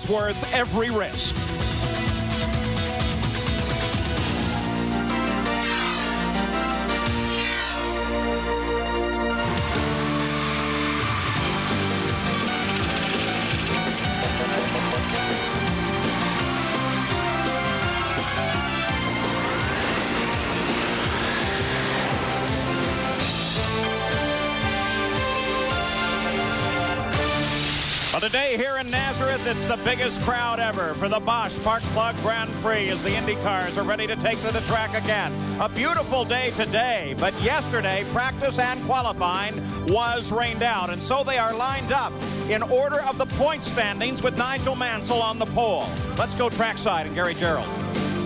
it's worth every risk. Well, today here in Nazareth, it's the biggest crowd ever for the Bosch Spark Plug Grand Prix as the Indy cars are ready to take to the track again. A beautiful day today, but yesterday, practice and qualifying was rained out, and so they are lined up in order of the point standings with Nigel Mansell on the pole. Let's go trackside and Gary Gerald.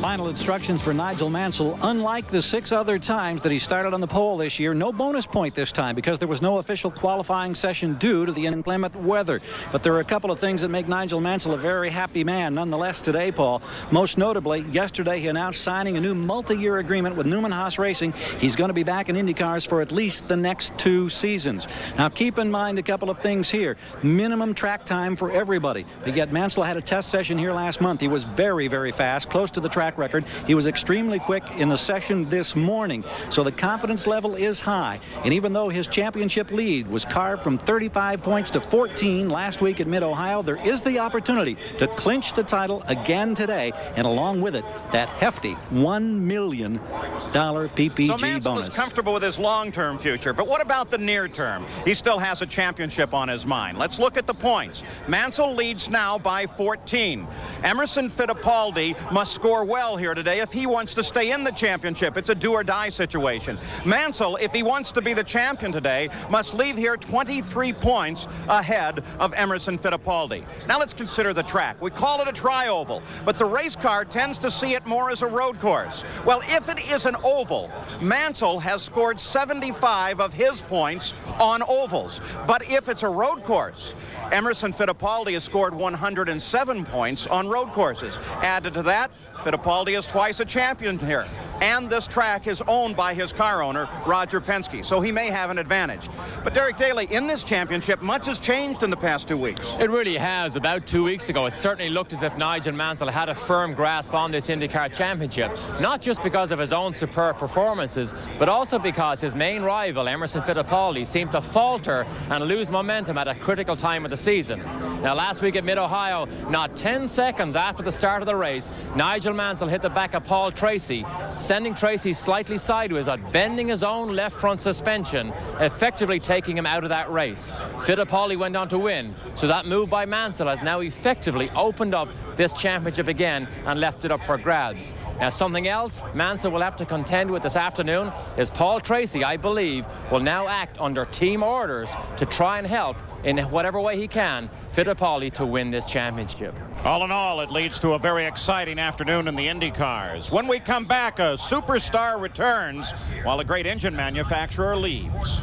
Final instructions for Nigel Mansell. Unlike the 6 other times that he started on the pole this year, no bonus point this time because there was no official qualifying session due to the inclement weather. But there are a couple of things that make Nigel Mansell a very happy man nonetheless today, Paul. Most notably, yesterday he announced signing a new multi-year agreement with Newman Haas Racing. He's going to be back in Indy cars for at least the next 2 seasons. Now keep in mind a couple of things here. Minimum track time for everybody. But yet Mansell had a test session here last month. He was very, very fast, close to the track record. He was extremely quick in the session this morning, so the confidence level is high. And even though his championship lead was carved from 35 points to 14 last week at Mid-Ohio, there is the opportunity to clinch the title again today, and along with it, that hefty $1 million PPG so Mansell bonus. is comfortable with his long-term future, but what about the near term? He still has a championship on his mind. Let's look at the points. Mansell leads now by 14. Emerson Fittipaldi must score well here today if he wants to stay in the championship. It's a do-or-die situation. Mansell, if he wants to be the champion today, must leave here 23 points ahead of Emerson Fittipaldi. Now let's consider the track. We call it a tri-oval, but the race car tends to see it more as a road course. Well, if it is an oval, Mansell has scored 75 of his points on ovals. But if it's a road course, Emerson Fittipaldi has scored 107 points on road courses. Added to that, Fittipaldi is twice a champion here. And this track is owned by his car owner, Roger Penske, so he may have an advantage. But Derek Daly, in this championship, much has changed in the past 2 weeks. It really has. About 2 weeks ago, it certainly looked as if Nigel Mansell had a firm grasp on this IndyCar championship, not just because of his own superb performances, but also because his main rival, Emerson Fittipaldi, seemed to falter and lose momentum at a critical time of the season. Now, last week at Mid-Ohio, not 10 seconds after the start of the race, Nigel Mansell hit the back of Paul Tracy, sending Tracy slightly sideways, bending his own left front suspension, effectively taking him out of that race. Fittipaldi went on to win, so that move by Mansell has now effectively opened up this championship again and left it up for grabs. Now, something else Mansell will have to contend with this afternoon is Paul Tracy, I believe, will now act under team orders to try and help in whatever way he can Fittipaldi to win this championship. All in all, it leads to a very exciting afternoon in the Indy cars. When we come back, a superstar returns while a great engine manufacturer leaves.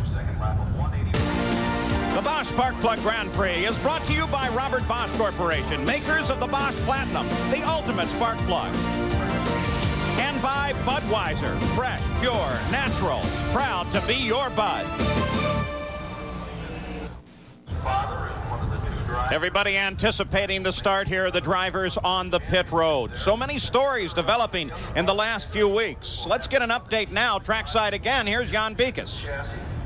The Bosch Spark Plug Grand Prix is brought to you by Robert Bosch Corporation, makers of the Bosch Platinum, the ultimate spark plug. And by Budweiser, fresh, pure, natural, proud to be your Bud. Everybody anticipating the start here, the drivers on the pit road. So many stories developing in the last few weeks. Let's get an update now. Trackside again. Here's Jan Beekes.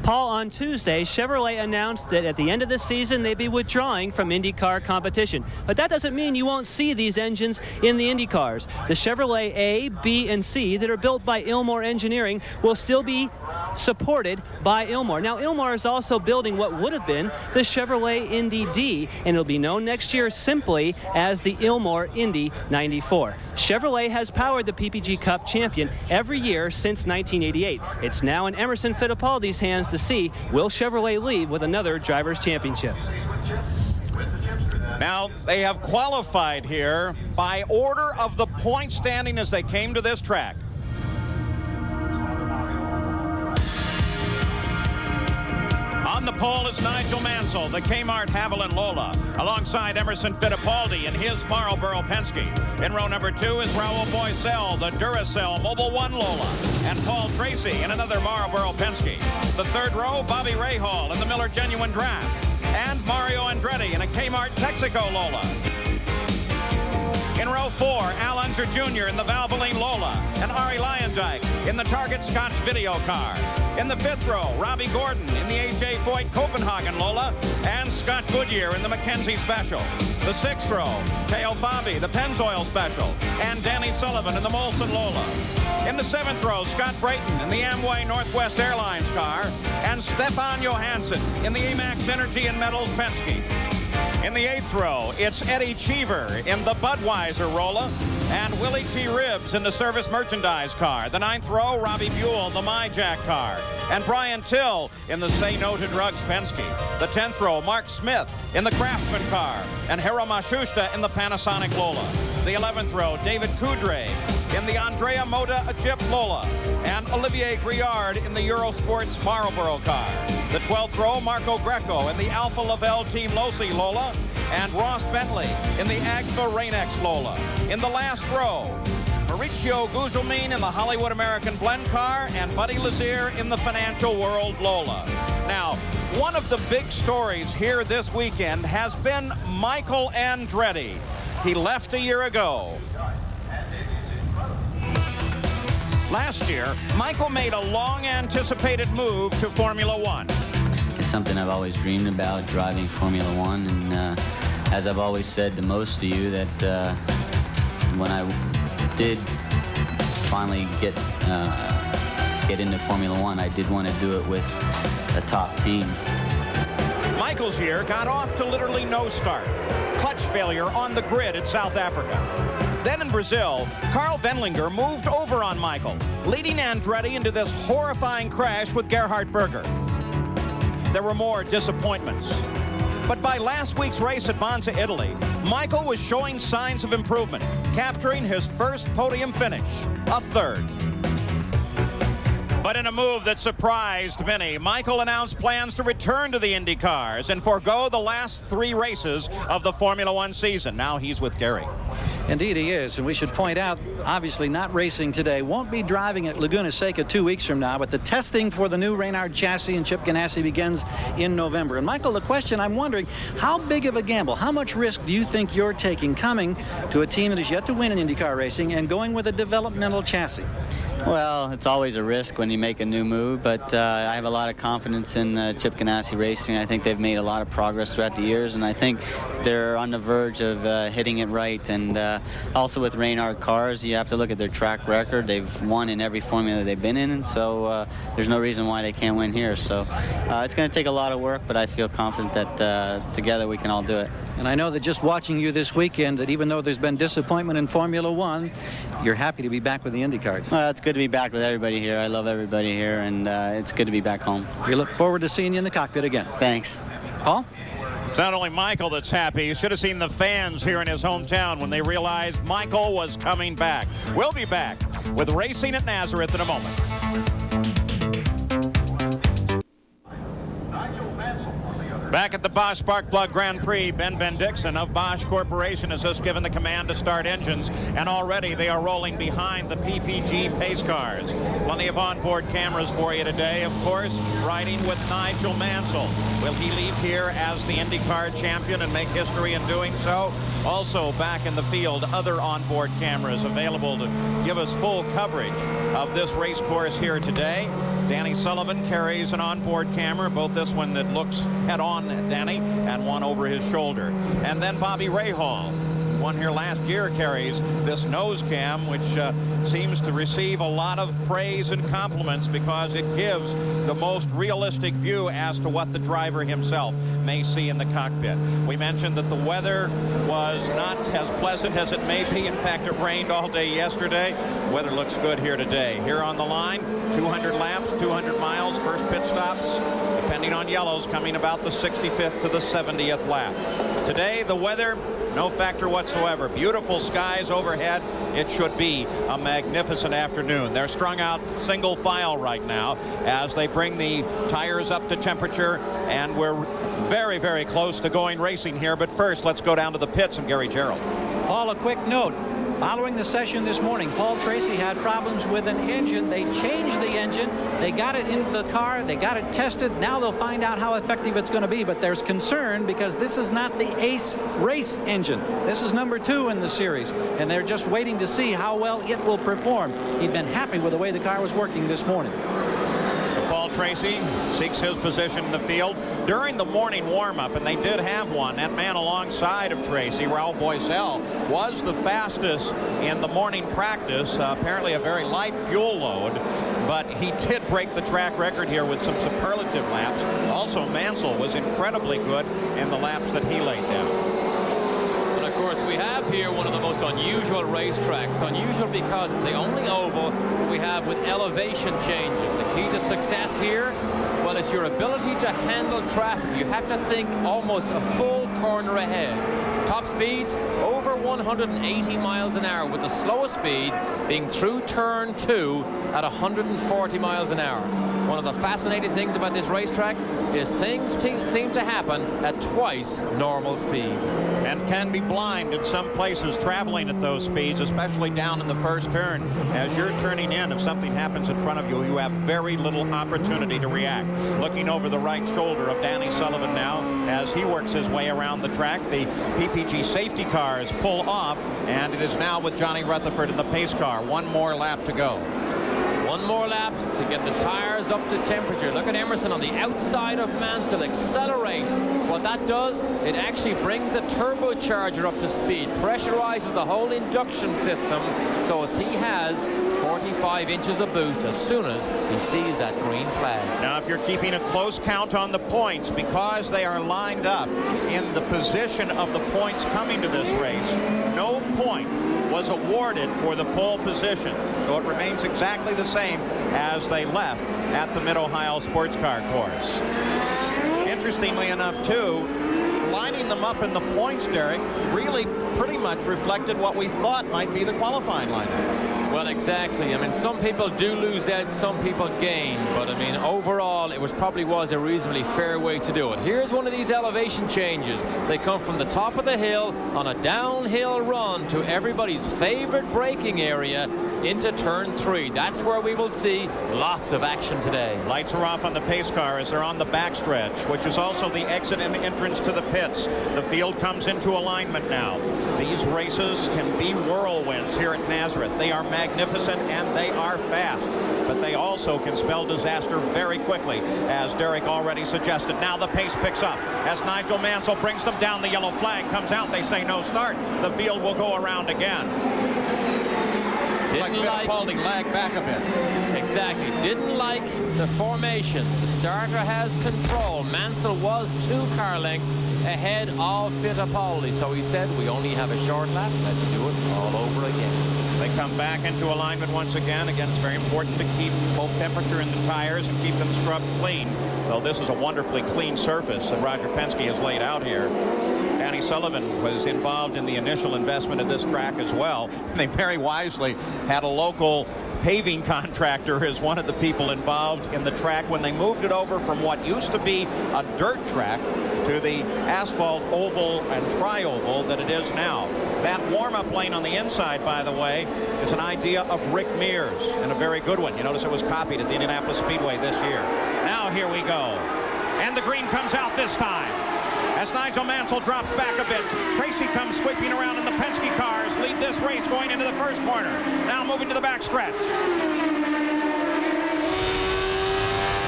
Paul, on Tuesday, Chevrolet announced that at the end of the season, they'd be withdrawing from IndyCar competition. But that doesn't mean you won't see these engines in the Indy cars. The Chevrolet A, B, and C that are built by Ilmor Engineering will still be supported by Ilmor. Now, Ilmor is also building what would have been the Chevrolet Indy D, and it'll be known next year simply as the Ilmor Indy 94. Chevrolet has powered the PPG Cup champion every year since 1988. It's now in Emerson Fittipaldi's hands to see, will Chevrolet leave with another driver's championship? Now, they have qualified here by order of the point standing as they came to this track. On the pole is Nigel Mansell, the KMART Haviland Lola, alongside Emerson Fittipaldi in his Marlboro Penske. In row number 2 is Raul Boisel, the Duracell Mobil 1 Lola, and Paul Tracy in another Marlboro Penske. The third row, Bobby Rahal in the Miller Genuine Draft, and Mario Andretti in a KMART Texaco Lola. Fraser Jr. in the Valvoline Lola, and Ari Lyondike in the TARGET-SCOTCH video car. In the 5th row, Robbie Gordon in the AJ.FOYT Copenhagen Lola, and Scott Goodyear in the MACKENZIE Special. The 6th row, Teo Fabi, the PENNZOIL Special, and Danny Sullivan in the Molson Lola. In the 7th row, Scott Brayton in the Amway Northwest Airlines car, and Stefan Johansson in the AMAX Energy and Metals Penske. In the 8th row, it's Eddie Cheever in the Budweiser Rolla, and Willie T. Ribbs in the Service Merchandise car. The 9th row, Robbie Buell, the MyJack car, and Brian Till in the Say No to Drugs Penske. The 10th row, Mark Smith in the Craftsman car, and Hiro Mashushita in the Panasonic Lola. The 11th row, David Coudray in the Andrea Moda Egypt Lola, and Olivier Griard in the Eurosports Marlboro car. The 12th row, Marco Greco in the Alfa Laval Team Losi Lola, and Ross Bentley in the Agfa Rain-X Lola. In the last row, Mauricio Gugelmin in the Hollywood American Blend car, and Buddy Lazier in the Financial World Lola. Now, one of the big stories here this weekend has been Michael Andretti. He left a year ago. Last year, Michael made a long-anticipated move to Formula One. It's something I've always dreamed about, driving Formula One, and as I've always said to most of you, that when I did finally get into Formula One, I did want to do it with a top team. Michael's year got off to literally no start. Clutch failure on the grid at South Africa. Then in Brazil, Carl Wendlinger moved over on Michael, leading Andretti into this horrifying crash with Gerhard Berger. There were more disappointments. But by last week's race at Monza, Italy, Michael was showing signs of improvement, capturing his first podium finish, a 3rd. But in a move that surprised many, Michael announced plans to return to the Indy cars and forego the last 3 races of the Formula One season. Now he's with Gary. Indeed he is, and we should point out, obviously not racing today, won't be driving at Laguna Seca 2 weeks from now, but the testing for the new Reynard chassis and Chip Ganassi begins in November. And Michael, the question I'm wondering, how big of a gamble, how much risk do you think you're taking coming to a team that is yet to win in IndyCar racing and going with a developmental chassis? Well, it's always a risk when you make a new move, but I have a lot of confidence in Chip Ganassi Racing. I think they've made a lot of progress throughout the years, and I think they're on the verge of hitting it right. And also with Reynard cars, you have to look at their track record. They've won in every formula they've been in, and so there's no reason why they can't win here. So it's going to take a lot of work, but I feel confident that together we can all do it. And I know that just watching you this weekend, that even though there's been disappointment in Formula One, you're happy to be back with the Indy cars. Well, it's good to be back with everybody here. I love everybody here, and it's good to be back home. We look forward to seeing you in the cockpit again. Thanks. Paul? It's not only Michael that's happy. You should have seen the fans here in his hometown when they realized Michael was coming back. We'll be back with racing at Nazareth in a moment. Back at the Bosch Sparkplug Grand Prix, Ben Dixon of Bosch Corporation has just given the command to start engines, and already they are rolling behind the PPG pace cars. Plenty of onboard cameras for you today, of course, riding with Nigel Mansell. Will he leave here as the IndyCar champion and make history in doing so? Also back in the field, other onboard cameras available to give us full coverage of this race course here today. Danny Sullivan carries an onboard camera, both this one that looks head-on at Danny and one over his shoulder. And then Bobby Rahal, one here last year, carries this nose cam, which seems to receive a lot of praise and compliments because it gives the most realistic view as to what the driver himself may see in the cockpit. We mentioned that the weather was not as pleasant as it may be. In fact, it rained all day yesterday. The weather looks good here today. Here on the line, 200 laps, 200 miles, first pit stops, depending on yellows, coming about the 65th to the 70th lap. Today, the weather, no factor whatsoever. Beautiful skies overhead. It should be a magnificent afternoon. They're strung out single file right now as they bring the tires up to temperature, and we're very, very close to going racing here. But first, let's go down to the pits and Gary Gerald. Paul, a quick note. Following the session this morning, Paul Tracy had problems with an engine. They changed the engine. They got it into the car. They got it tested. Now they'll find out how effective it's going to be. But there's concern because this is not the Ace race engine. This is number 2 in the series. And they're just waiting to see how well it will perform. He'd been happy with the way the car was working this morning. Paul Tracy seeks his position in the field during the morning warm-up, and they did have one. That man alongside of Tracy, Raul Boisel, was the fastest in the morning practice. Apparently a very light fuel load, but he did break the track record here with some superlative laps. Also, Mansell was incredibly good in the laps that he laid down. And of course, we have here one of the most unusual racetracks. Unusual because it's the only oval that we have with elevation changes. The key to success here, well, it's your ability to handle traffic. You have to think almost a full corner ahead. Top speeds over 180 miles an hour, with the slowest speed being through turn 2 at 140 miles an hour. One of the fascinating things about this racetrack is things seem to happen at twice normal speed. And can be blind in some places traveling at those speeds, especially down in the first turn. As you're turning in, if something happens in front of you, you have very little opportunity to react. Looking over the right shoulder of Danny Sullivan now as he works his way around the track. The PPG safety cars pull off, and it is now with Johnny Rutherford in the pace car. One more lap to go. One more lap to get the tires up to temperature. Look at Emerson on the outside of Mansell, accelerates. What that does, it actually brings the turbocharger up to speed, pressurizes the whole induction system, so as he has 45 inches of boost as soon as he sees that green flag. Now, if you're keeping a close count on the points, because they are lined up in the position of the points coming to this race, no point was awarded for the pole position. So it remains exactly the same as they left at the Mid-Ohio Sports Car Course. Interestingly enough, too, lining them up in the points, Derek, really pretty much reflected what we thought might be the qualifying lineup. Well, exactly. I mean, some people do lose out, some people gain. But, I mean, overall, it probably was a reasonably fair way to do it. Here's one of these elevation changes. They come from the top of the hill on a downhill run to everybody's favorite braking area into turn 3. That's where we will see lots of action today. Lights are off on the pace car as they're on the backstretch, which is also the exit and the entrance to the pits. The field comes into alignment now. These races can be whirlwinds here at Nazareth. They are magnificent and they are fast, but they also can spell disaster very quickly, as Derek already suggested. Now the pace picks up as Nigel Mansell brings them down. The yellow flag comes out. They say no start. The field will go around again. Like Fittipaldi lagged back a bit. Exactly. Didn't like the formation. The starter has control. Mansell was 2 car lengths ahead of Fittipaldi. So he said, we only have a short lap. Let's do it all over again. They come back into alignment once again. Again, it's very important to keep both temperature in the tires and keep them scrubbed clean. Though this is a wonderfully clean surface that Roger Penske has laid out here. Danny Sullivan was involved in the initial investment of this track as well. They very wisely had a local paving contractor as one of the people involved in the track when they moved it over from what used to be a dirt track to the asphalt oval and tri-oval that it is now. That warm-up lane on the inside, by the way, is an idea of Rick Mears, and a very good one. You notice it was copied at the Indianapolis Speedway this year. Now here we go. And the green comes out this time. As Nigel Mansell drops back a bit, Tracy comes sweeping around in the Penske cars, lead this race going into the first corner. Now moving to the backstretch.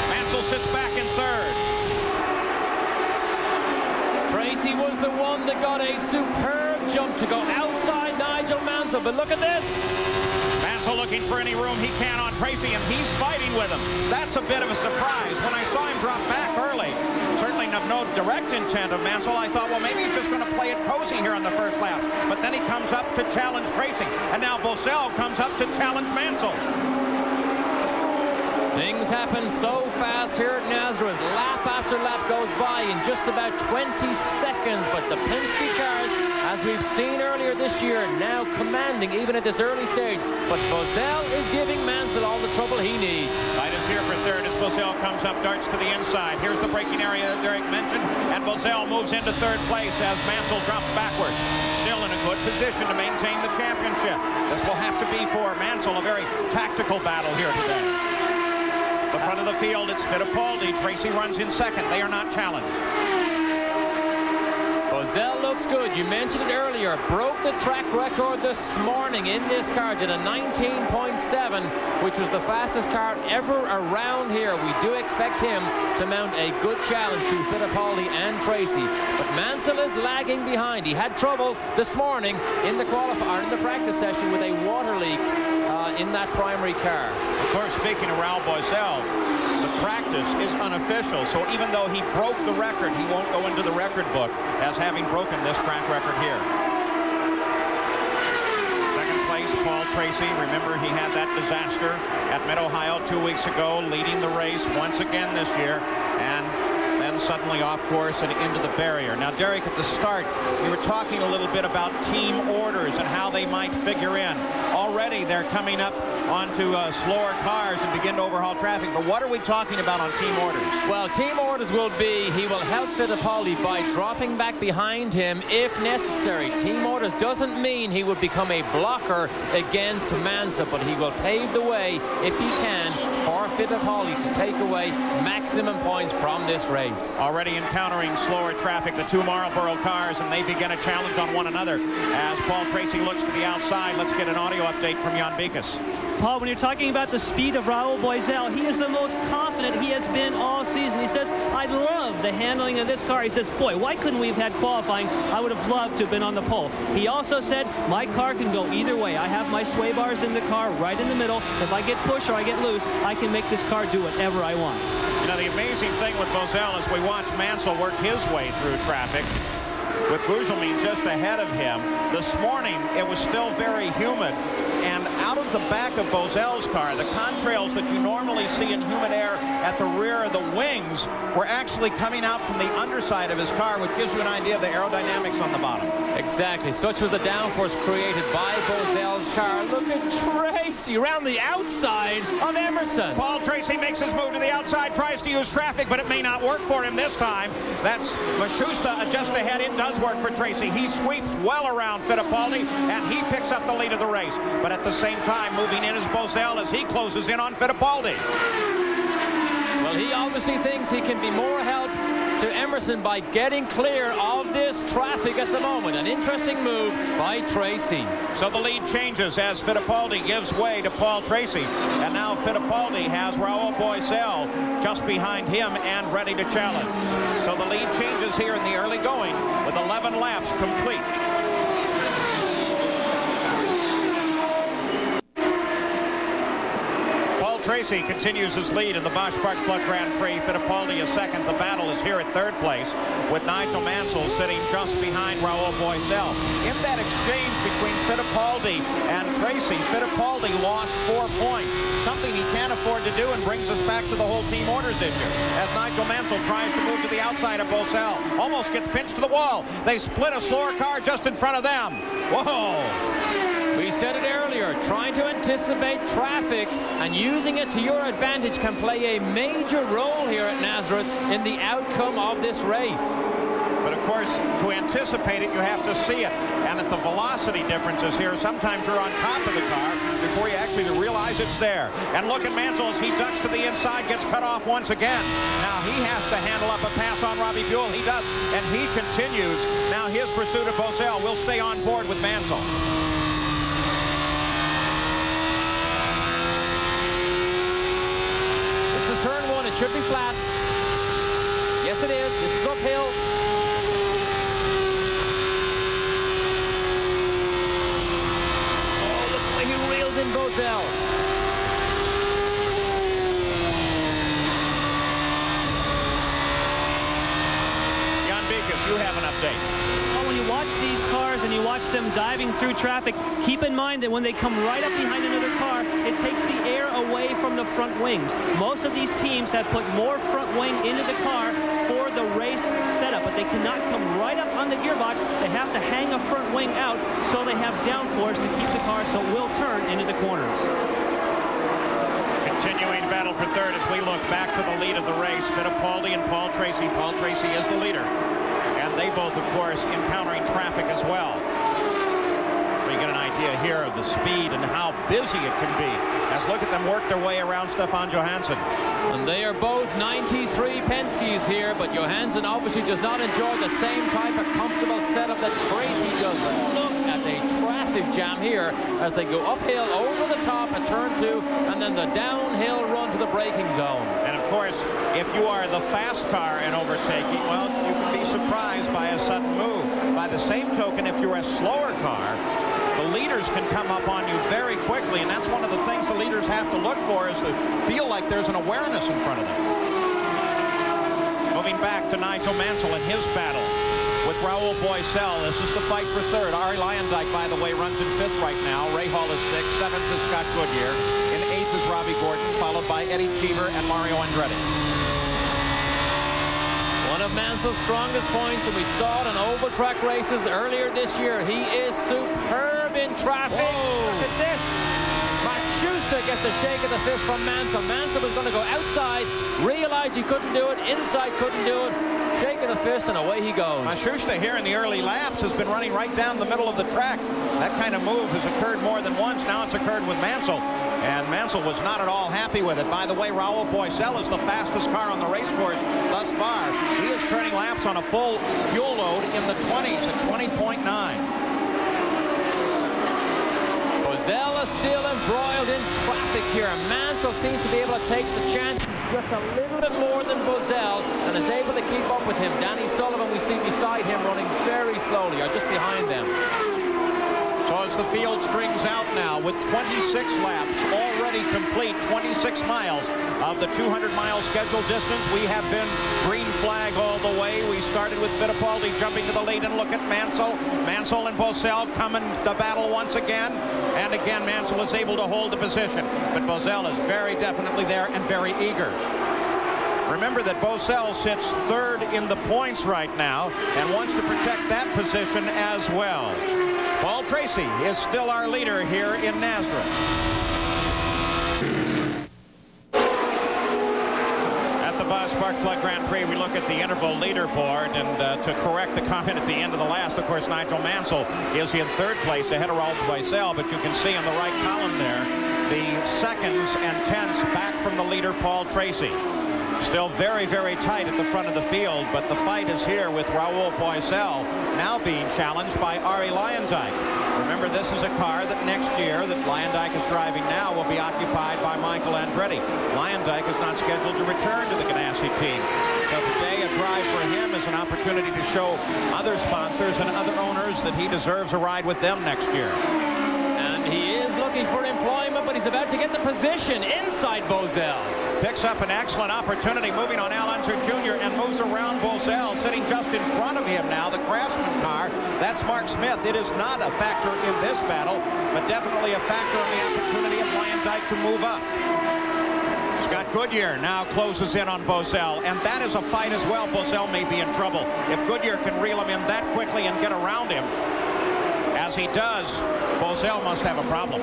Mansell sits back in third. Tracy was the one that got a superb jump to go outside Nigel Mansell, but look at this. Mansell looking for any room he can on Tracy, and he's fighting with him. That's a bit of a surprise. When I saw him drop back early, certainly have no direct intent of Mansell, I thought, well, maybe he's just going to play it cozy here on the first lap. But then he comes up to challenge Tracy, and now Boisel comes up to challenge Mansell. Things happen so fast here at Nazareth. Lap after lap goes by in just about 20 seconds. But the Penske cars, as we've seen earlier this year, now commanding even at this early stage. But Boesel is giving Mansell all the trouble he needs. Light is here for third as Boesel comes up, darts to the inside. Here's the braking area that Derek mentioned, and Boesel moves into third place as Mansell drops backwards. Still in a good position to maintain the championship. This will have to be for Mansell a very tactical battle here today. The front of the field, it's Fittipaldi. Tracy runs in second. They are not challenged. Boesel looks good. You mentioned it earlier. Broke the track record this morning in this car. Did a 19.7, which was the fastest car ever around here. We do expect him to mount a good challenge to Fittipaldi and Tracy. But Mansell is lagging behind. He had trouble this morning in the practice session with a water leak in that primary car. Of course, speaking of Raul Boesel, the practice is unofficial, so even though he broke the record, he won't go into the record book as having broken this track record here. Second place, Paul Tracy. Remember, he had that disaster at Mid-Ohio 2 weeks ago, leading the race once again this year, and then suddenly off course and into the barrier. Now, Derek, at the start, we were talking a little bit about team orders and how they might figure in. Already, they're coming up onto slower cars and begin to overhaul traffic. But what are we talking about on team orders? Well, team orders will be he will help Fittipaldi by dropping back behind him if necessary. Team orders doesn't mean he would become a blocker against Mansell, but he will pave the way, if he can, for Fittipaldi to take away maximum points from this race. Already encountering slower traffic, the two Marlboro cars, and they begin a challenge on one another as Paul Tracy looks to the outside. Let's get an audio update from Jan Beekes. Paul, when you're talking about the speed of Raul Boesel, he is the most confident he has been all season. He says, I love the handling of this car. He says, boy, why couldn't we have had qualifying? I would have loved to have been on the pole. He also said, my car can go either way. I have my sway bars in the car right in the middle. If I get pushed or I get loose, I can make this car do whatever I want. You know, the amazing thing with Boesel is we watch Mansell work his way through traffic with Gugelmin just ahead of him. This morning, it was still very humid. And out of the back of Boesel's car, the contrails that you normally see in humid air at the rear of the wings were actually coming out from the underside of his car, which gives you an idea of the aerodynamics on the bottom. Exactly. Such was the downforce created by Boesel's car. Look at Tracy around the outside of Emerson. Paul Tracy makes his move to the outside, tries to use traffic, but it may not work for him this time. That's Mashusta just ahead. It does work for Tracy. He sweeps well around Fittipaldi, and he picks up the lead of the race. But at the same time, moving in is Boesel as he closes in on Fittipaldi. Well, he obviously thinks he can be more help to Emerson by getting clear of this traffic at the moment. An interesting move by Tracy. So the lead changes as Fittipaldi gives way to Paul Tracy. And now Fittipaldi has Raul Boesel just behind him and ready to challenge. So the lead changes here in the early going with 11 laps complete. Tracy continues his lead in the Bosch Park Plug Grand Prix. Fittipaldi is second. The battle is here at third place with Nigel Mansell sitting just behind Raul Boesel. In that exchange between Fittipaldi and Tracy, Fittipaldi lost 4 points, something he can't afford to do, and brings us back to the whole team orders issue as Nigel Mansell tries to move to the outside of Boesel. Almost gets pinched to the wall. They split a slower car just in front of them. Whoa! We said it earlier, trying to anticipate traffic and using it to your advantage can play a major role here at Nazareth in the outcome of this race. But of course, to anticipate it, you have to see it. And at the velocity differences here, sometimes you're on top of the car before you actually realize it's there. And look at Mansell as he ducks to the inside, gets cut off once again. Now he has to handle up a pass on Robbie Buell. He does, and he continues. Now his pursuit of Boesel will stay on board with Mansell. Turn one, it should be flat. Yes, it is. This is uphill. Oh, look the way he reels in Boesel. Jan Beekes, you have an update. Well, when you watch these cars and you watch them diving through traffic, keep in mind that when they come right up behind another car, it takes the air away from the front wings. Most of these teams have put more front wing into the car for the race setup, but they cannot come right up on the gearbox. They have to hang a front wing out so they have downforce to keep the car so it will turn into the corners. Continuing battle for third as we look back to the lead of the race. Fittipaldi and Paul Tracy. Paul Tracy is the leader. And they both, of course, encountering traffic as well. So you get an idea here of the speed and how busy it can be. As look at them work their way around Stefan Johansson. And they are both 93 Penske's here, but Johansson obviously does not enjoy the same type of comfortable setup that Tracy does. But look at the traffic jam here as they go uphill over the top at turn 2 and then the downhill run to the braking zone. And of course, if you are the fast car in overtaking, well, you can be surprised by a sudden move. By the same token, if you're a slower car, the leaders can come up on you very quickly, and that's one of the things the leaders have to look for, is to feel like there's an awareness in front of them. Moving back to Nigel Mansell in his battle with Raoul Boisel. This is the fight for third. Arie Luyendyk, by the way, runs in 5th right now. Ray Hall is 6th. 7th is Scott Goodyear. In 8th is Robbie Gordon, followed by Eddie Cheever and Mario Andretti. One of Mansell's strongest points, and we saw it in over-track races earlier this year. He is superb in traffic. Whoa. Look at this. Matt Schuster gets a shake of the fist from Mansell. Mansell was going to go outside, realized he couldn't do it, inside couldn't do it. Shake of the fist, and away he goes. Schuster here in the early laps has been running right down the middle of the track. That kind of move has occurred more than once. Now it's occurred with Mansell. And Mansell was not at all happy with it. By the way, Raoul Boisel is the fastest car on the race course thus far. He is turning laps on a full fuel load in the 20s at 20.9. Boisel is still embroiled in traffic here. Mansell seems to be able to take the chance just a little bit more than Boisel and is able to keep up with him. Danny Sullivan we see beside him running very slowly, or just behind them. So as the field strings out now with 26 laps already complete, 26 miles of the 200-mile scheduled distance, we have been green flag all the way. We started with Fittipaldi jumping to the lead, and look at Mansell. Mansell and Boisel coming to battle once again. And again, Mansell is able to hold the position. But Boisel is very definitely there and very eager. Remember that Boisel sits 3rd in the points right now and wants to protect that position as well. Paul Tracy is still our leader here in Nazareth. At the Bosch Sparkplug Grand Prix, we look at the interval leaderboard, and to correct the comment at the end of the last, of course, Nigel Mansell is in 3rd place ahead of Raoul Boisel, but you can see in the right column there the seconds and tenths back from the leader, Paul Tracy. Still very, very tight at the front of the field, but the fight is here with Raoul Boisel now being challenged by Arie Luyendyk. Remember, this is a car that next year that Luyendyk is driving now will be occupied by Michael Andretti. Luyendyk is not scheduled to return to the Ganassi team. So today a drive for him is an opportunity to show other sponsors and other owners that he deserves a ride with them next year. And he is looking for employment, but he's about to get the position inside Boisel. Picks up an excellent opportunity, moving on Al Unser Jr. and moves around Boisel, sitting just in front of him now, the Craftsman car. That's Mark Smith. It is not a factor in this battle, but definitely a factor in the opportunity of Luyendyk to move up. Scott Goodyear now closes in on Boisel, and that is a fight as well. Boisel may be in trouble. If Goodyear can reel him in that quickly and get around him, as he does, Boisel must have a problem.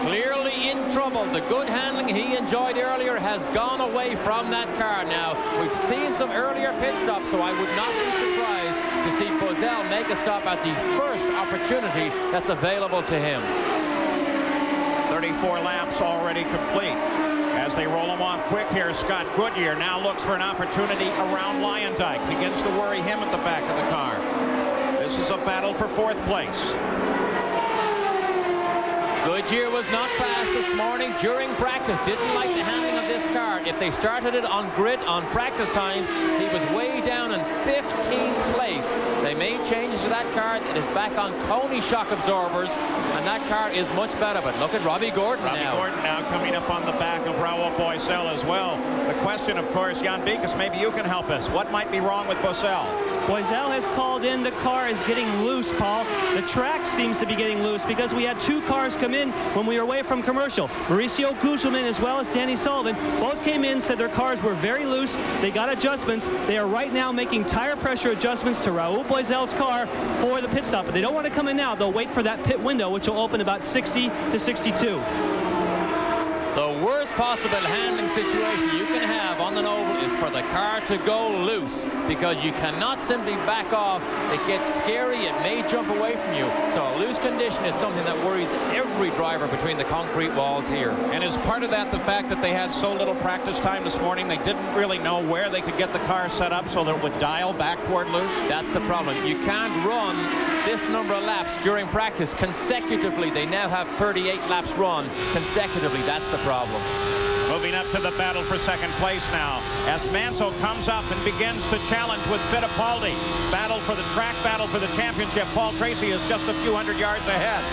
Clearly in trouble. The good handling he enjoyed earlier has gone away from that car now. We've seen some earlier pit stops, so I would not be surprised to see Boisel make a stop at the first opportunity that's available to him. 34 laps already complete. As they roll him off quick here, Scott Goodyear now looks for an opportunity around Luyendyk. Begins to worry him at the back of the car. This is a battle for 4th place. Goodyear was not fast this morning during practice. Didn't like the handling of this car. If they started it on grid on practice time, he was way down in 15th place. They made changes to that car. It is back on Coney shock absorbers, and that car is much better. But look at Robbie Gordon now. Robbie Gordon now coming up on the back of Raoul Boisel as well. The question, of course, Jan Beekes, maybe you can help us. What might be wrong with Boisel? Boiselle has called in the car is getting loose, Paul. The track seems to be getting loose because we had 2 cars come in when we were away from commercial. Mauricio Guzman as well as Danny Sullivan both came in, said their cars were very loose. They got adjustments. They are right now making tire pressure adjustments to Raul Boiselle's car for the pit stop. But they don't want to come in now. They'll wait for that pit window, which will open about 60 to 62. The worst possible handling situation you can have on an oval is for the car to go loose, because you cannot simply back off. It gets scary. It may jump away from you. So a loose condition is something that worries every driver between the concrete walls here. And is part of that the fact that they had so little practice time this morning? They didn't really know where they could get the car set up so that it would dial back toward loose? That's the problem. You can't run this number of laps during practice consecutively. They now have 38 laps run consecutively. That's the problem. Moving up to the battle for second place now as Mansell comes up and begins to challenge with Fittipaldi. Battle for the track, battle for the championship. Paul Tracy is just a few hundred yards ahead.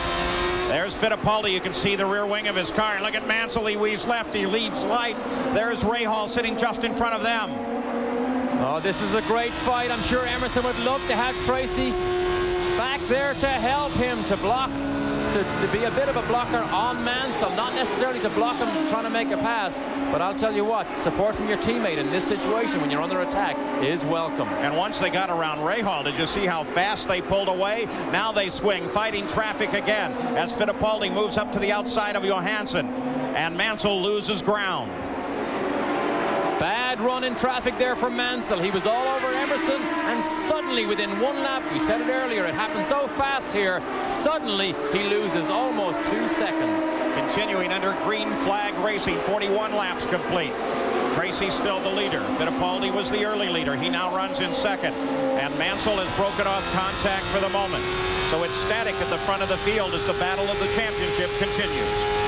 There's Fittipaldi. You can see the rear wing of his car. Look at Mansell. He weaves left. He leads light. There's Rahal sitting just in front of them. Oh, this is a great fight. I'm sure Emerson would love to have Tracy back there to help him, to block, to be a bit of a blocker on Mansell, not necessarily to block him trying to make a pass, but I'll tell you what, support from your teammate in this situation when you're under attack is welcome. And once they got around Rahal, did you see how fast they pulled away? Now they swing, fighting traffic again as Fittipaldi moves up to the outside of Johansson, and Mansell loses ground. Bad run in traffic there for Mansell. He was all over Emerson, and suddenly within 1 lap, we said it earlier, it happened so fast here, suddenly he loses almost 2 seconds. Continuing under green flag racing, 41 laps complete. Tracy still the leader. Fittipaldi was the early leader. He now runs in second, and Mansell has broken off contact for the moment. So it's static at the front of the field as the battle of the championship continues.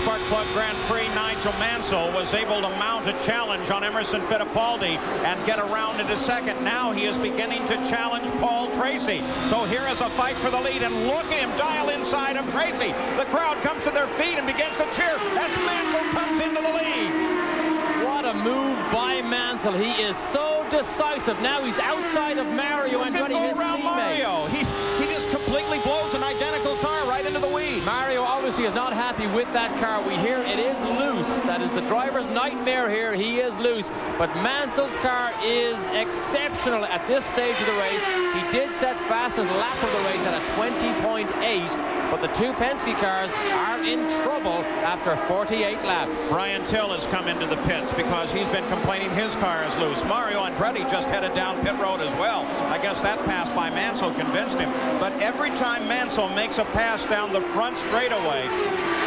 Park Plug Grand Prix, Nigel Mansell was able to mount a challenge on Emerson Fittipaldi and get around into second. Now he is beginning to challenge Paul Tracy. So here is a fight for the lead, and look at him dial inside of Tracy. The crowd comes to their feet and begins to cheer as Mansell comes into the lead. What a move by Mansell. He is so decisive. Now he's outside of Mario Andretti, his teammate. Mario. He just completely blows an identical car right into the weeds. Mario obviously is not happy with that car. We hear it is loose. That is the driver's nightmare here. He is loose. But Mansell's car is exceptional at this stage of the race. He did set fastest lap of the race at a 20.8. But the 2 Penske cars are in trouble after 48 laps. Brian Till has come into the pits because he's been complaining his car is loose. Mario Andretti just headed down pit road as well. I guess that pass by Mansell convinced him. But every time Mansell makes a pass down the front straightaway,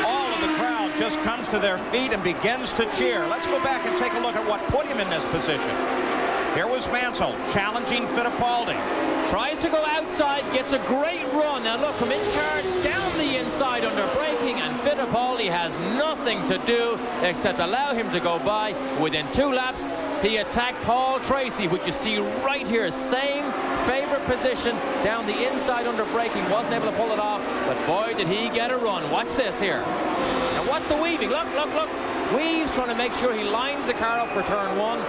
all of the crowd just comes to their feet and begins to cheer. Let's go back and take a look at what put him in this position. Here was Mansell challenging Fittipaldi. Tries to go outside, gets a great run. Now look, from in-car down the inside under braking, and Fittipaldi has nothing to do except allow him to go by. Within 2 laps, he attacked Paul Tracy, which you see right here. Same favorite position down the inside under braking. Wasn't able to pull it off, but boy, did he get a run. Watch this here. Now watch the weaving. Look, look, look. Weaves, trying to make sure he lines the car up for turn 1.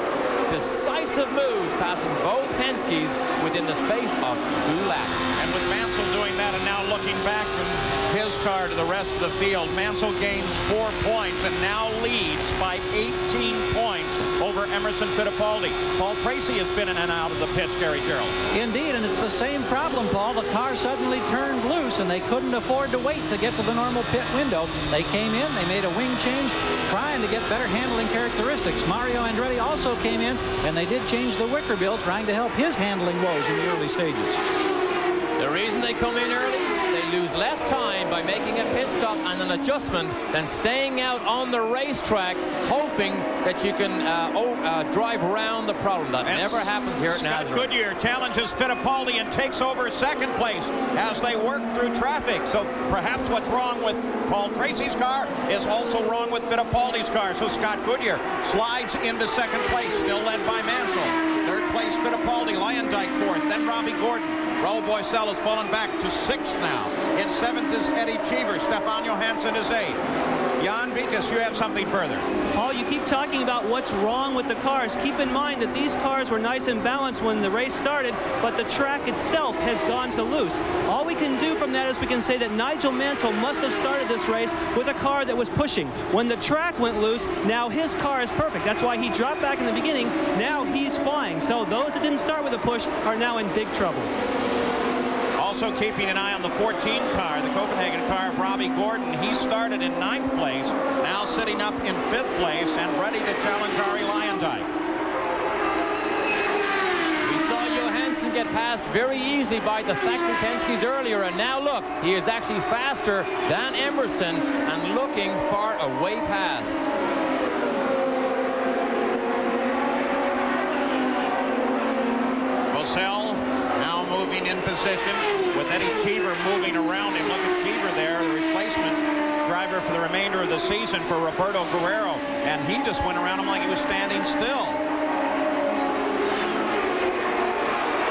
Decisive moves, passing both Penske's within the space of 2 laps. And with Mansell doing that and now looking back from his car to the rest of the field, Mansell gains 4 points and now leads by 18 points over Emerson Fittipaldi. Paul Tracy has been in and out of the pits, Gary Gerald. Indeed, and it's the same problem, Paul. The car suddenly turned loose, and they couldn't afford to wait to get to the normal pit window. They came in, they made a wing change, trying to get better handling characteristics. Mario Andretti also came in, and they did change the wicker bill, trying to help his handling woes in the early stages. The reason they come in early, they lose less time by making a pit stop and an adjustment than staying out on the racetrack hoping that you can drive around the problem. That never happens here at Nazareth. Goodyear challenges Fittipaldi and takes over second place as they work through traffic. So perhaps what's wrong with Paul Tracy's car is also wrong with Fittipaldi's car. So Scott Goodyear slides into second place, still led by Mansell. Third place Fittipaldi, Lyondike fourth, then Robbie Gordon. Raul Boiselle has fallen back to 6th now. In 7th is Eddie Cheever. Stefan Johansson is 8th. Jan Bikas, you have something further. Paul, you keep talking about what's wrong with the cars. Keep in mind that these cars were nice and balanced when the race started, but the track itself has gone to loose. All we can do from that is we can say that Nigel Mansell must have started this race with a car that was pushing. When the track went loose, now his car is perfect. That's why he dropped back in the beginning. Now he's flying. So those that didn't start with a push are now in big trouble. Also keeping an eye on the 14 car, the Copenhagen car of Robbie Gordon. He started in 9th place, now sitting up in 5th place and ready to challenge Ari Luyendyk. We saw Johansson get passed very easily by the factory Penske's earlier, and now look, he is actually faster than Emerson and looking for a way past. Bosell now moving in position with Eddie Cheever moving around him. Look at Cheever there, the replacement driver for the remainder of the season for Roberto Guerrero, and he just went around him like he was standing still.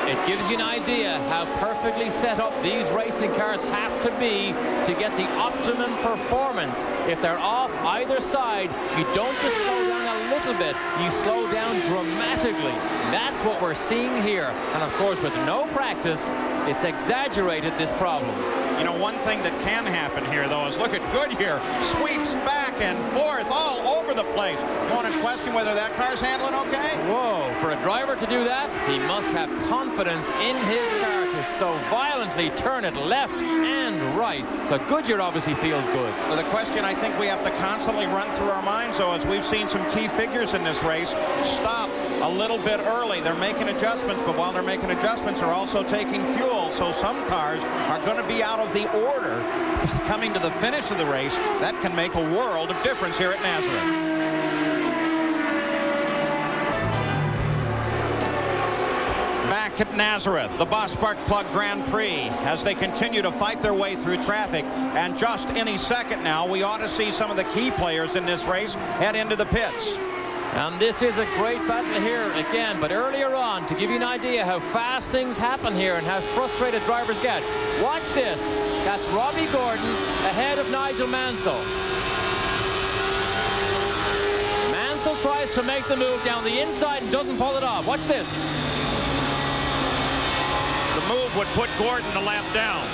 It gives you an idea how perfectly set up these racing cars have to be to get the optimum performance. If they're off either side, you don't just slow down a little bit, you slow down dramatically. That's what we're seeing here. And of course, with no practice, it's exaggerated this problem. You know, one thing that can happen here, though, is look at Goodyear. Sweeps back and forth all over the place. You want to question whether that car's handling okay? Whoa, for a driver to do that, he must have confidence in his car to so violently turn it left and right. So Goodyear obviously feels good. Well, the question I think we have to constantly run through our minds, though, as we've seen some key figures in this race stop a little bit early. They're making adjustments, but while they're making adjustments, they're also taking fuel. So some cars are going to be out of the order coming to the finish of the race. That can make a world of difference here at Nazareth. Back at Nazareth, the Bosch Spark Plug Grand Prix, as they continue to fight their way through traffic. And just any second now, we ought to see some of the key players in this race head into the pits. And this is a great battle here again, but earlier on, to give you an idea how fast things happen here and how frustrated drivers get, watch this. That's Robbie Gordon ahead of Nigel Mansell. Mansell tries to make the move down the inside and doesn't pull it off. Watch this. The move would put Gordon a lap down.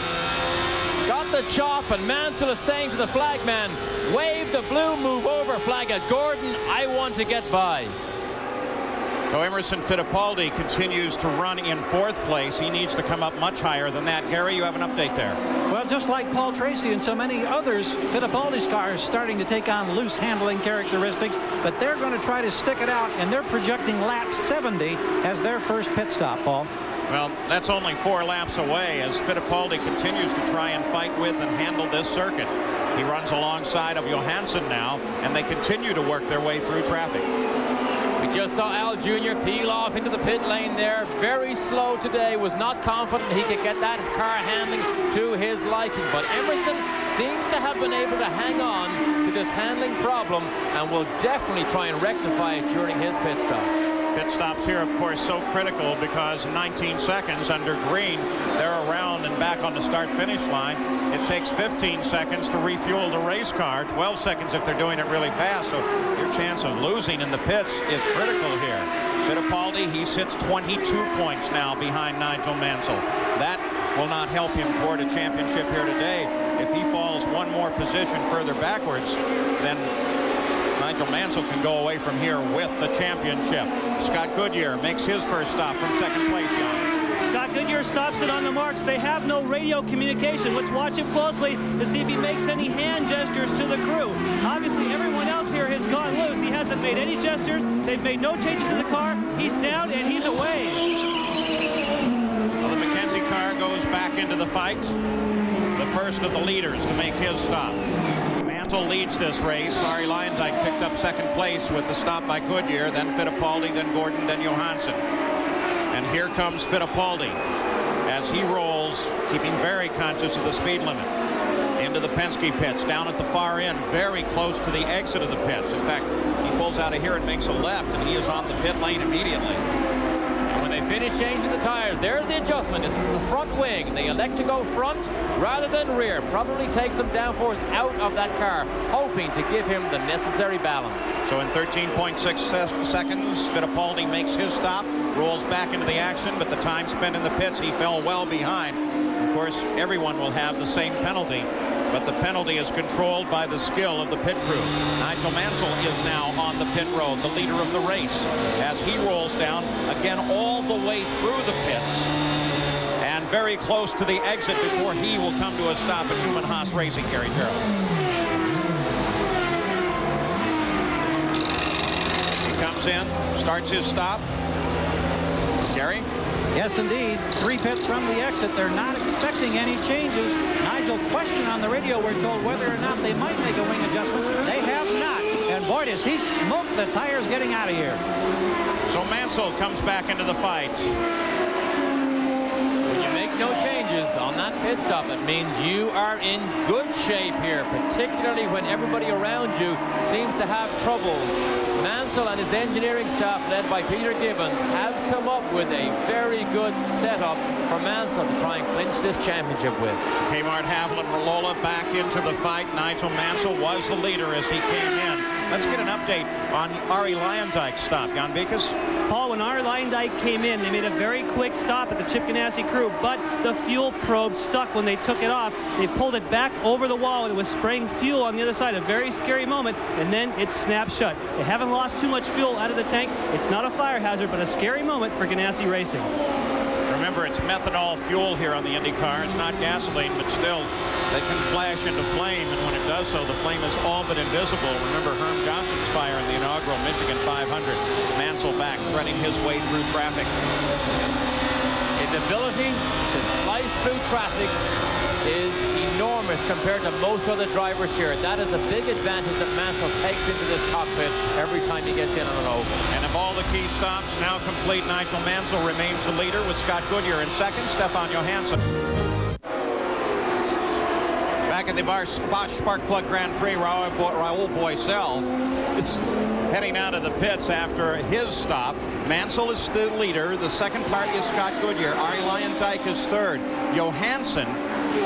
Got the chop, and Mansell is saying to the flagman, wave the blue, move over, flag at Gordon, I want to get by. So Emerson Fittipaldi continues to run in 4th place. He needs to come up much higher than that. Gary, you have an update there. Well, just like Paul Tracy and so many others, Fittipaldi's car is starting to take on loose handling characteristics, but they're going to try to stick it out, and they're projecting lap 70 as their first pit stop, Paul. Well, that's only 4 laps away as Fittipaldi continues to try and fight with and handle this circuit. He runs alongside of Johansson now, and they continue to work their way through traffic. We just saw Al Jr. peel off into the pit lane there. Very slow today, was not confident he could get that car handling to his liking. But Emerson seems to have been able to hang on to this handling problem and will definitely try and rectify it during his pit stop. Pit stops here, of course, so critical because in 19 seconds under green, they're around and back on the start-finish line. It takes 15 seconds to refuel the race car, 12 seconds if they're doing it really fast. So your chance of losing in the pits is critical here. Fittipaldi, he sits 22 points now behind Nigel Mansell. That will not help him toward a championship here today. If he falls one more position further backwards, then Nigel Mansell can go away from here with the championship. Scott Goodyear makes his first stop from 2nd place, Jan. Scott Goodyear stops it on the marks. They have no radio communication. Let's watch him closely to see if he makes any hand gestures to the crew. Obviously, everyone else here has gone loose. He hasn't made any gestures. They've made no changes in the car. He's down and he's away. Well, the McKenzie car goes back into the fight. The first of the leaders to make his stop. Mansell leads this race. Ari Luyendyk picked up 2nd place with the stop by Goodyear, then Fittipaldi, then Gordon, then Johansson. And here comes Fittipaldi as he rolls, keeping very conscious of the speed limit. Into the Penske pits, down at the far end, very close to the exit of the pits. In fact, he pulls out of here and makes a left, and he is on the pit lane immediately. And when they finished changing the tires. There's the adjustment. This is the front wing. They elect to go front rather than rear. Probably takes some downforce out of that car, hoping to give him the necessary balance. So in 13.6 seconds, Fittipaldi makes his stop, rolls back into the action, but the time spent in the pits, he fell well behind. Of course, everyone will have the same penalty, but the penalty is controlled by the skill of the pit crew. Nigel Mansell is now on the pit road, the leader of the race, as he rolls down again all the way through the pits and very close to the exit before he will come to a stop at Newman Haas Racing, Gary Gerald. He comes in, starts his stop. Gary? Yes, indeed. 3 pits from the exit. They're not expecting any changes. Nigel questioned on the radio, we're told, whether or not they might make a wing adjustment. They have not. And boy, does he smoke the tires getting out of here. So Mansell comes back into the fight. When you make no changes on that pit stop, it means you are in good shape here, particularly when everybody around you seems to have troubles. Mansell and his engineering staff, led by Peter Gibbons, have come up with a very good setup for Mansell to try and clinch this championship with. KMART, Haviland, Ralola back into the fight. Nigel Mansell was the leader as he came in. Let's get an update on Arie Luyendyk's stop. Jan Beekes? Paul, when Arie Luyendyk came in, they made a very quick stop at the Chip Ganassi crew, but the fuel probe stuck when they took it off. They pulled it back over the wall, and it was spraying fuel on the other side. A very scary moment, and then it snapped shut. They haven't lost too much fuel out of the tank. It's not a fire hazard, but a scary moment for Ganassi Racing. Remember, it's methanol fuel here on the Indy car. It's not gasoline, but still, it can flash into flame, and when it does so, the flame is all but invisible. Remember Herm Johnson's fire in the inaugural Michigan 500. Mansell back, threading his way through traffic. His ability to slice through traffic is enormous compared to most other drivers here. That is a big advantage that Mansell takes into this cockpit every time he gets in on an oval. And of all the key stops now complete, Nigel Mansell remains the leader with Scott Goodyear in second, Stefan Johansson. Back at the Bosch Spark Plug Grand Prix, Raoul Boisel is heading out of the pits after his stop. Mansell is the leader. The second part is Scott Goodyear. Arie Luyendyk is third. Johansson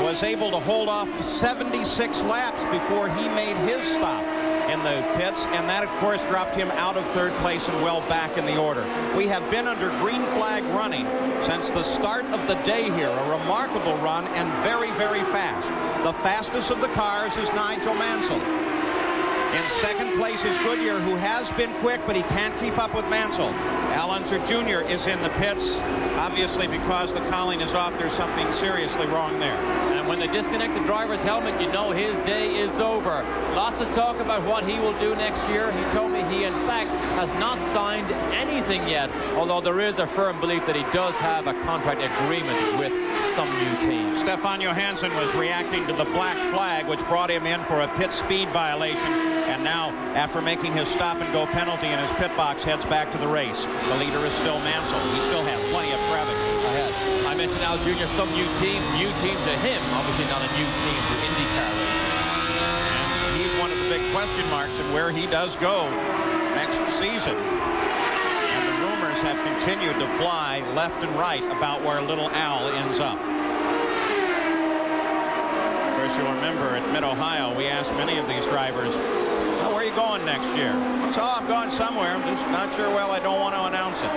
was able to hold off 76 laps before he made his stop in the pits, and that of course dropped him out of third place and well back in the order. We have been under green flag running since the start of the day here. A remarkable run and very, very fast. The fastest of the cars is Nigel Mansell. In second place is Goodyear, who has been quick, but he can't keep up with Mansell. Al Unser Jr. is in the pits. Obviously, because the cowling is off, there's something seriously wrong there. And when they disconnect the driver's helmet, you know his day is over. Lots of talk about what he will do next year. He told me he, in fact, has not signed anything yet, although there is a firm belief that he does have a contract agreement with some new team. Stefan Johansson was reacting to the black flag, which brought him in for a pit speed violation. And now, after making his stop-and-go penalty in his pit box, heads back to the race. The leader is still Mansell. He still has plenty of traffic ahead. I mentioned Al Jr., some new team to him, obviously not a new team to IndyCar racing. And he's one of the big question marks in where he does go next season. And the rumors have continued to fly left and right about where little Al ends up. Of course, you'll remember at Mid-Ohio, we asked many of these drivers, oh, where are you going next year? So, oh, I'm going somewhere. I'm just not sure. Well, I don't want to announce it.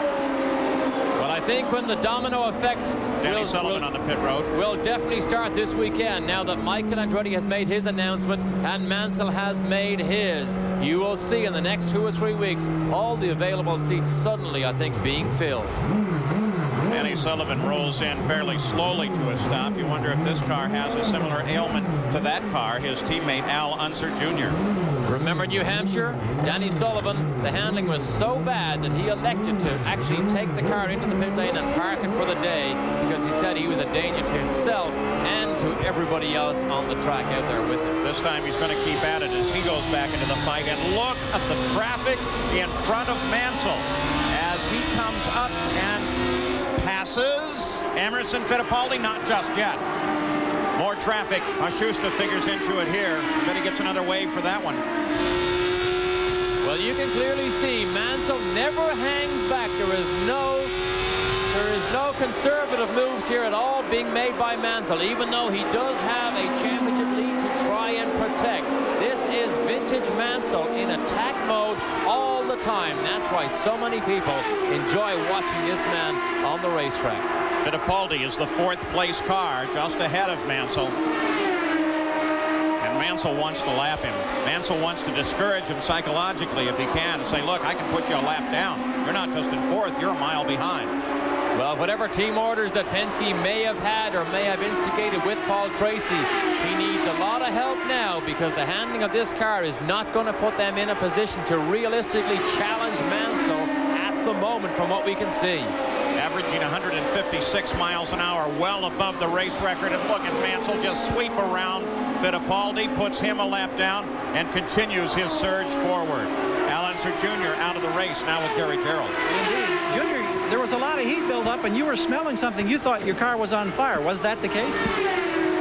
Well, I think when the domino effect Danny Sullivan on the pit road will definitely start this weekend. Now that Michael Andretti has made his announcement and Mansell has made his, you will see in the next 2 or 3 weeks all the available seats suddenly, I think, being filled. Danny Sullivan rolls in fairly slowly to a stop. You wonder if this car has a similar ailment to that car, his teammate Al Unser Jr. Remember New Hampshire? Danny Sullivan, the handling was so bad that he elected to actually take the car into the pit lane and park it for the day because he said he was a danger to himself and to everybody else on the track out there with him. This time he's going to keep at it as he goes back into the fight. And look at the traffic in front of Mansell as he comes up and passes Emerson Fittipaldi. Not just yet. More traffic. Ashusta figures into it here. Bet he gets another wave for that one. Well, you can clearly see Mansell never hangs back. There is no There is no conservative moves here at all being made by Mansell, even though he does have a championship lead to try and protect. This is vintage Mansell in attack mode all the time. That's why so many people enjoy watching this man on the racetrack. Fittipaldi is the fourth place car, just ahead of Mansell. And Mansell wants to lap him. Mansell wants to discourage him psychologically if he can and say, look, I can put you a lap down. You're not just in fourth, you're a mile behind. Well, whatever team orders that Penske may have had or may have instigated with Paul Tracy, he needs a lot of help now, because the handling of this car is not going to put them in a position to realistically challenge Mansell at the moment from what we can see. Averaging 156 miles an hour, well above the race record. And look at Mansell just sweep around Fittipaldi, puts him a lap down, and continues his surge forward. Al Unser Jr. out of the race now with Gary Gerald. Indeed. Junior, there was a lot of heat buildup, and you were smelling something. You thought your car was on fire. Was that the case?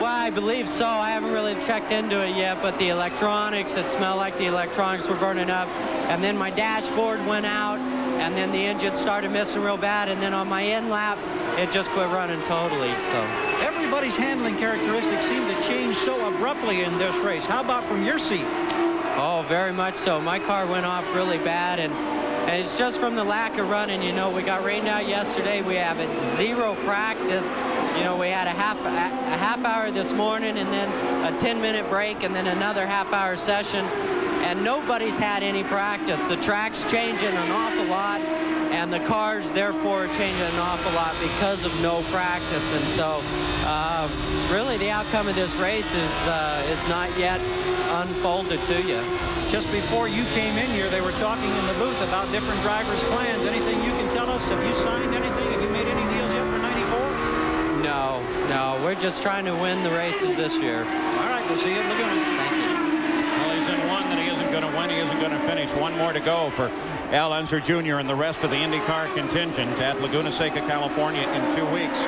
Well, I believe so. I haven't really checked into it yet, but the electronics, it smelled like the electronics were burning up. And then my dashboard went out, and then the engine started missing real bad, and then on my end lap, it just quit running totally. So everybody's handling characteristics seem to change so abruptly in this race. How about from your seat? Oh, very much so. My car went off really bad, and it's just from the lack of running. You know, we got rained out yesterday. We have zero practice. You know, we had a half hour this morning, and then a 10-minute break, and then another half-hour session. And nobody's had any practice. The track's changing an awful lot, and the cars, therefore, are changing an awful lot because of no practice. And so, really, the outcome of this race is not yet unfolded to you. Just before you came in here, they were talking in the booth about different drivers' plans. Anything you can tell us? Have you signed anything? Have you made any deals yet for 94? No. We're just trying to win the races this year. All right, we'll see you at Laguna. Thank you. Well, he's in one that he isn't going to win. He isn't going to finish. One more to go for Al Unser Jr. and the rest of the IndyCar contingent at Laguna Seca, California in 2 weeks.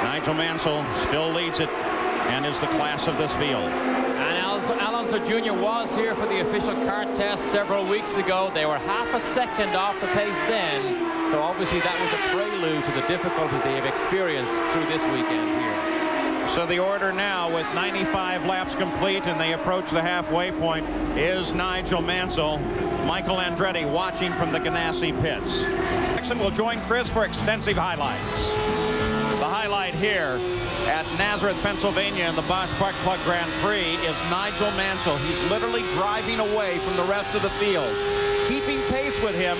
Nigel Mansell still leads it and is the class of this field. And Al Unser Jr. was here for the official kart test several weeks ago. They were half a second off the pace then. So obviously that was a prelude to the difficulties they have experienced through this weekend here. So the order now, with 95 laps complete and they approach the halfway point, is Nigel Mansell. Michael Andretti watching from the Ganassi pits. Jackson will join Chris for extensive highlights. The highlight here at Nazareth, Pennsylvania in the Bosch Park Plug Grand Prix is Nigel Mansell. He's literally driving away from the rest of the field. Keeping pace with him,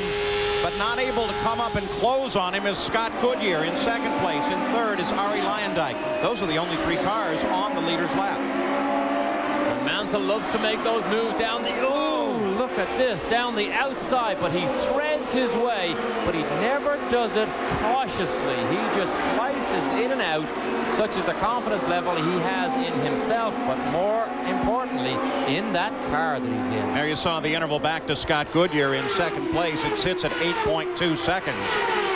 but not able to come up and close on him, is Scott Goodyear in second place. In third is Ari Luyendyk. Those are the only three cars on the leader's lap. And Mansell loves to make those moves down the... Oh, look at this, down the outside, but he threads his way, but he never does it cautiously. He just slices in and out, such as the confidence level he has in himself, but more importantly, in that car that he's in. There you saw the interval back to Scott Goodyear in second place. It sits at 8.2 seconds,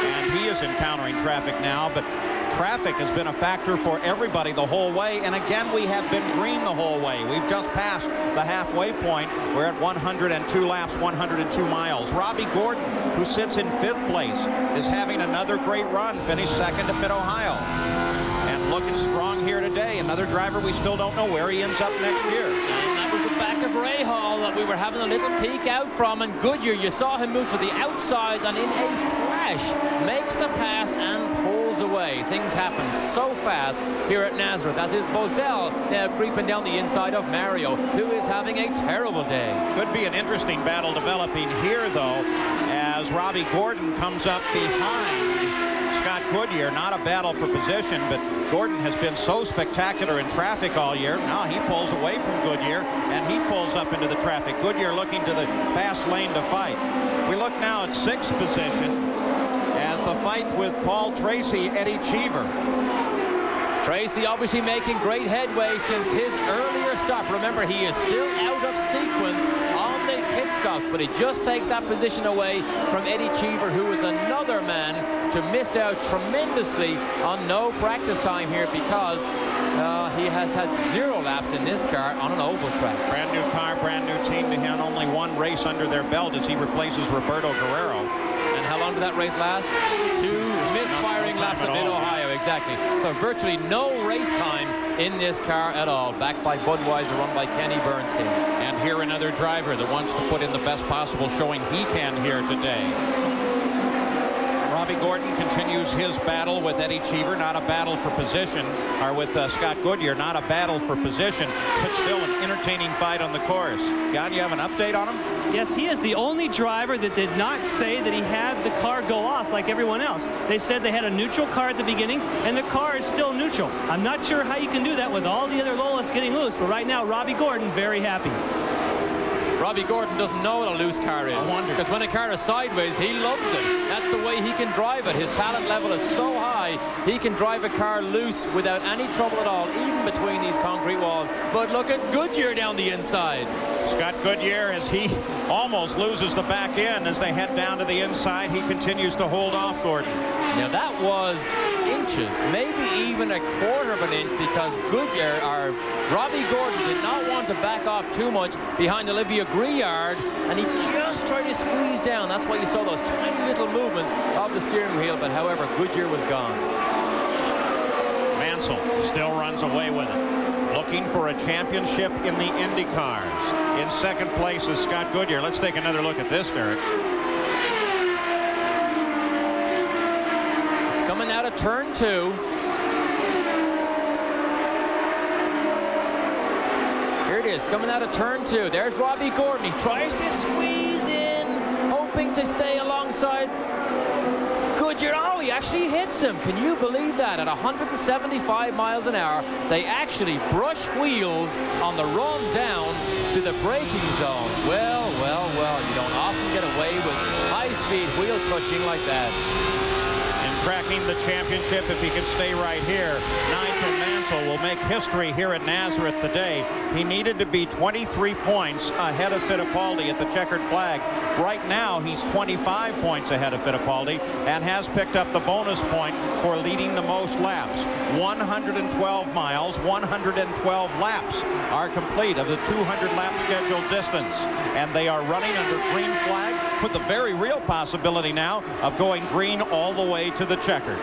and he is encountering traffic now, but traffic has been a factor for everybody the whole way, and again, we have been green the whole way. We've just passed the halfway point. We're at 102 laps, 102 miles. Robbie Gordon, who sits in fifth place, is having another great run, finished second at Mid-Ohio. And looking strong here today. Another driver we still don't know where he ends up next year. And that was the back of Rahal that we were having a little peek out from. And Goodyear, you saw him move to the outside and in a flash makes the pass and pulls away. Things happen so fast here at Nazareth. That is Bozell now creeping down the inside of Mario, who is having a terrible day. Could be an interesting battle developing here, though, as Robbie Gordon comes up behind Scott Goodyear. Not a battle for position, but Gordon has been so spectacular in traffic all year. Now he pulls away from Goodyear, and he pulls up into the traffic. Goodyear looking to the fast lane to fight. We look now at sixth position as the fight with Paul Tracy, Eddie Cheever. Tracy obviously making great headway since his earlier stop. Remember, he is still out of sequence on the pit stops, but he just takes that position away from Eddie Cheever, who is another man to miss out tremendously on no practice time here because he has had 0 laps in this car on an oval track. Brand new car, brand new team to him. Only one race under their belt as he replaces Roberto Guerrero. And how long long did that race last? 2 misfiring laps at Mid-Ohio, exactly. So virtually no race time in this car at all. Backed by Budweiser, run by Kenny Bernstein. And here another driver that wants to put in the best possible showing he can here today. Robbie Gordon continues his battle with Eddie Cheever, not a battle for position, or with Scott Goodyear, not a battle for position, but still an entertaining fight on the course. Jan, you have an update on him? Yes, he is the only driver that did not say that he had the car go off like everyone else. They said they had a neutral car at the beginning, and the car is still neutral. I'm not sure how you can do that with all the other Lolas getting loose, but right now, Robbie Gordon, very happy. Robbie Gordon doesn't know what a loose car is. Because when a car is sideways, he loves it. That's the way he can drive it. His talent level is so high, he can drive a car loose without any trouble at all, even between these concrete walls. But look at Goodyear down the inside. Scott Goodyear, as he almost loses the back end as they head down to the inside, he continues to hold off Gordon. Now that was inches, maybe even a quarter of an inch, because Goodyear, or Robbie Gordon, did not want to back off too much behind Olivia Grillard, and he just tried to squeeze down. That's why you saw those tiny little movements of the steering wheel, but however, Goodyear was gone. Mansell still runs away with it, looking for a championship in the Indy cars. In second place is Scott Goodyear. Let's take another look at this, Derek. Coming out of turn 2. Here it is, coming out of turn 2. There's Robbie Gordon. He tries to squeeze in, hoping to stay alongside Goodyear. Oh, he actually hits him. Can you believe that? At 175 miles an hour, they actually brush wheels on the run down to the braking zone. Well, well, well, you don't often get away with high-speed wheel touching like that. Tracking the championship, if he can stay right here, Nigel Mansell will make history here at Nazareth today. He needed to be 23 points ahead of Fittipaldi at the checkered flag. Right now, he's 25 points ahead of Fittipaldi and has picked up the bonus point for leading the most laps. 112 miles, 112 laps are complete of the 200-lap scheduled distance. And they are running under green flag with the very real possibility now of going green all the way to the checkered.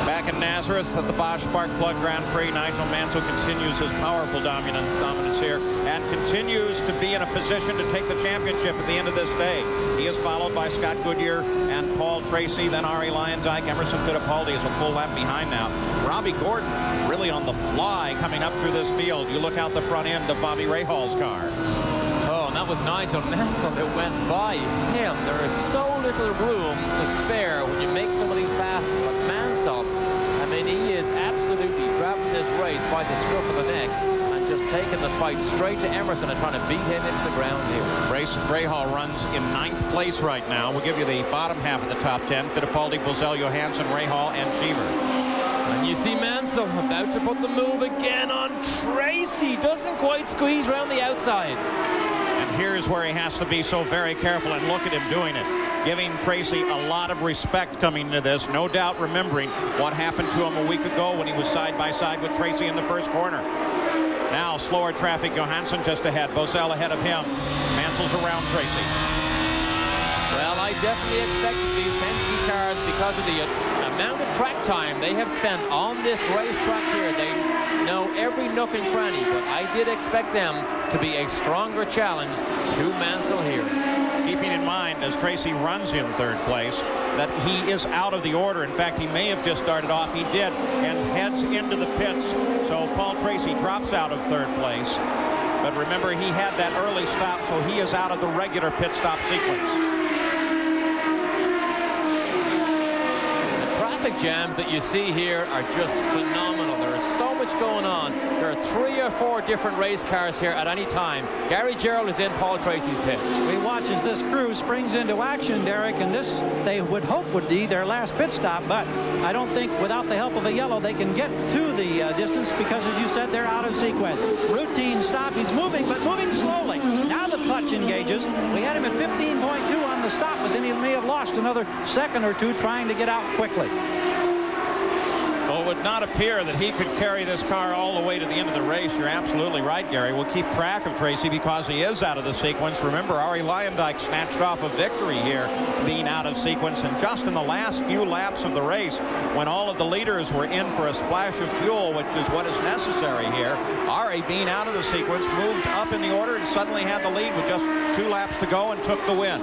Back in Nazareth at the Bosch Spark Plug Grand Prix, Nigel Mansell continues his powerful dominance here and continues to be in a position to take the championship at the end of this day. He is followed by Scott Goodyear and Paul Tracy, then Arie Luyendyk. Emerson Fittipaldi is a full lap behind now. Robbie Gordon really on the fly coming up through this field. You look out the front end of Bobby Rahal's car. Oh, and that was Nigel Mansell that went by him. There is so little room to spare when you make some of these passes. But Mansell, I mean, he is absolutely grabbing this race by the scruff of the neck and just taking the fight straight to Emerson and trying to beat him into the ground here. Rahal runs in 9th place right now. We'll give you the bottom half of the top 10. Fittipaldi, Boesel, Johansson, Rahal, and Cheever. And you see Mansell about to put the move again on Tracy. Doesn't quite squeeze around the outside. And here's where he has to be so very careful, and look at him doing it. Giving Tracy a lot of respect coming into this. No doubt remembering what happened to him a week ago when he was side by side with Tracy in the first corner. Now slower traffic. Johansson just ahead. Boesel ahead of him. Mansell's around Tracy. Well, I definitely expected these Penske cars, because of the amount of track time they have spent on this racetrack here. They know every nook and cranny, but I did expect them to be a stronger challenge to Mansell here. Keeping in mind, as Tracy runs in 3rd place, that he is out of the order. In fact, he may have just started off. He did, and heads into the pits. So Paul Tracy drops out of 3rd place. But remember, he had that early stop, so he is out of the regular pit stop sequence. Traffic jams that you see here are just phenomenal. There is so much going on. There are 3 or 4 different race cars here at any time. Gary Gerald is in Paul Tracy's pit. We watch as this crew springs into action, Derek, and this they would hope would be their last pit stop, but I don't think without the help of a yellow they can get to the distance, because as you said, they're out of sequence. Routine stop. He's moving, but moving slowly. Now the clutch engages. We had him at 15.2 on the stop, but then he may have lost another second or two trying to get out quickly. Well, it would not appear that he could carry this car all the way to the end of the race. You're absolutely right, Gary. We'll keep track of Tracy because he is out of the sequence. Remember, Arie Luyendyk snatched off a victory here, being out of sequence. And just in the last few laps of the race, when all of the leaders were in for a splash of fuel, which is what is necessary here, Arie, being out of the sequence, moved up in the order and suddenly had the lead with just 2 laps to go and took the win.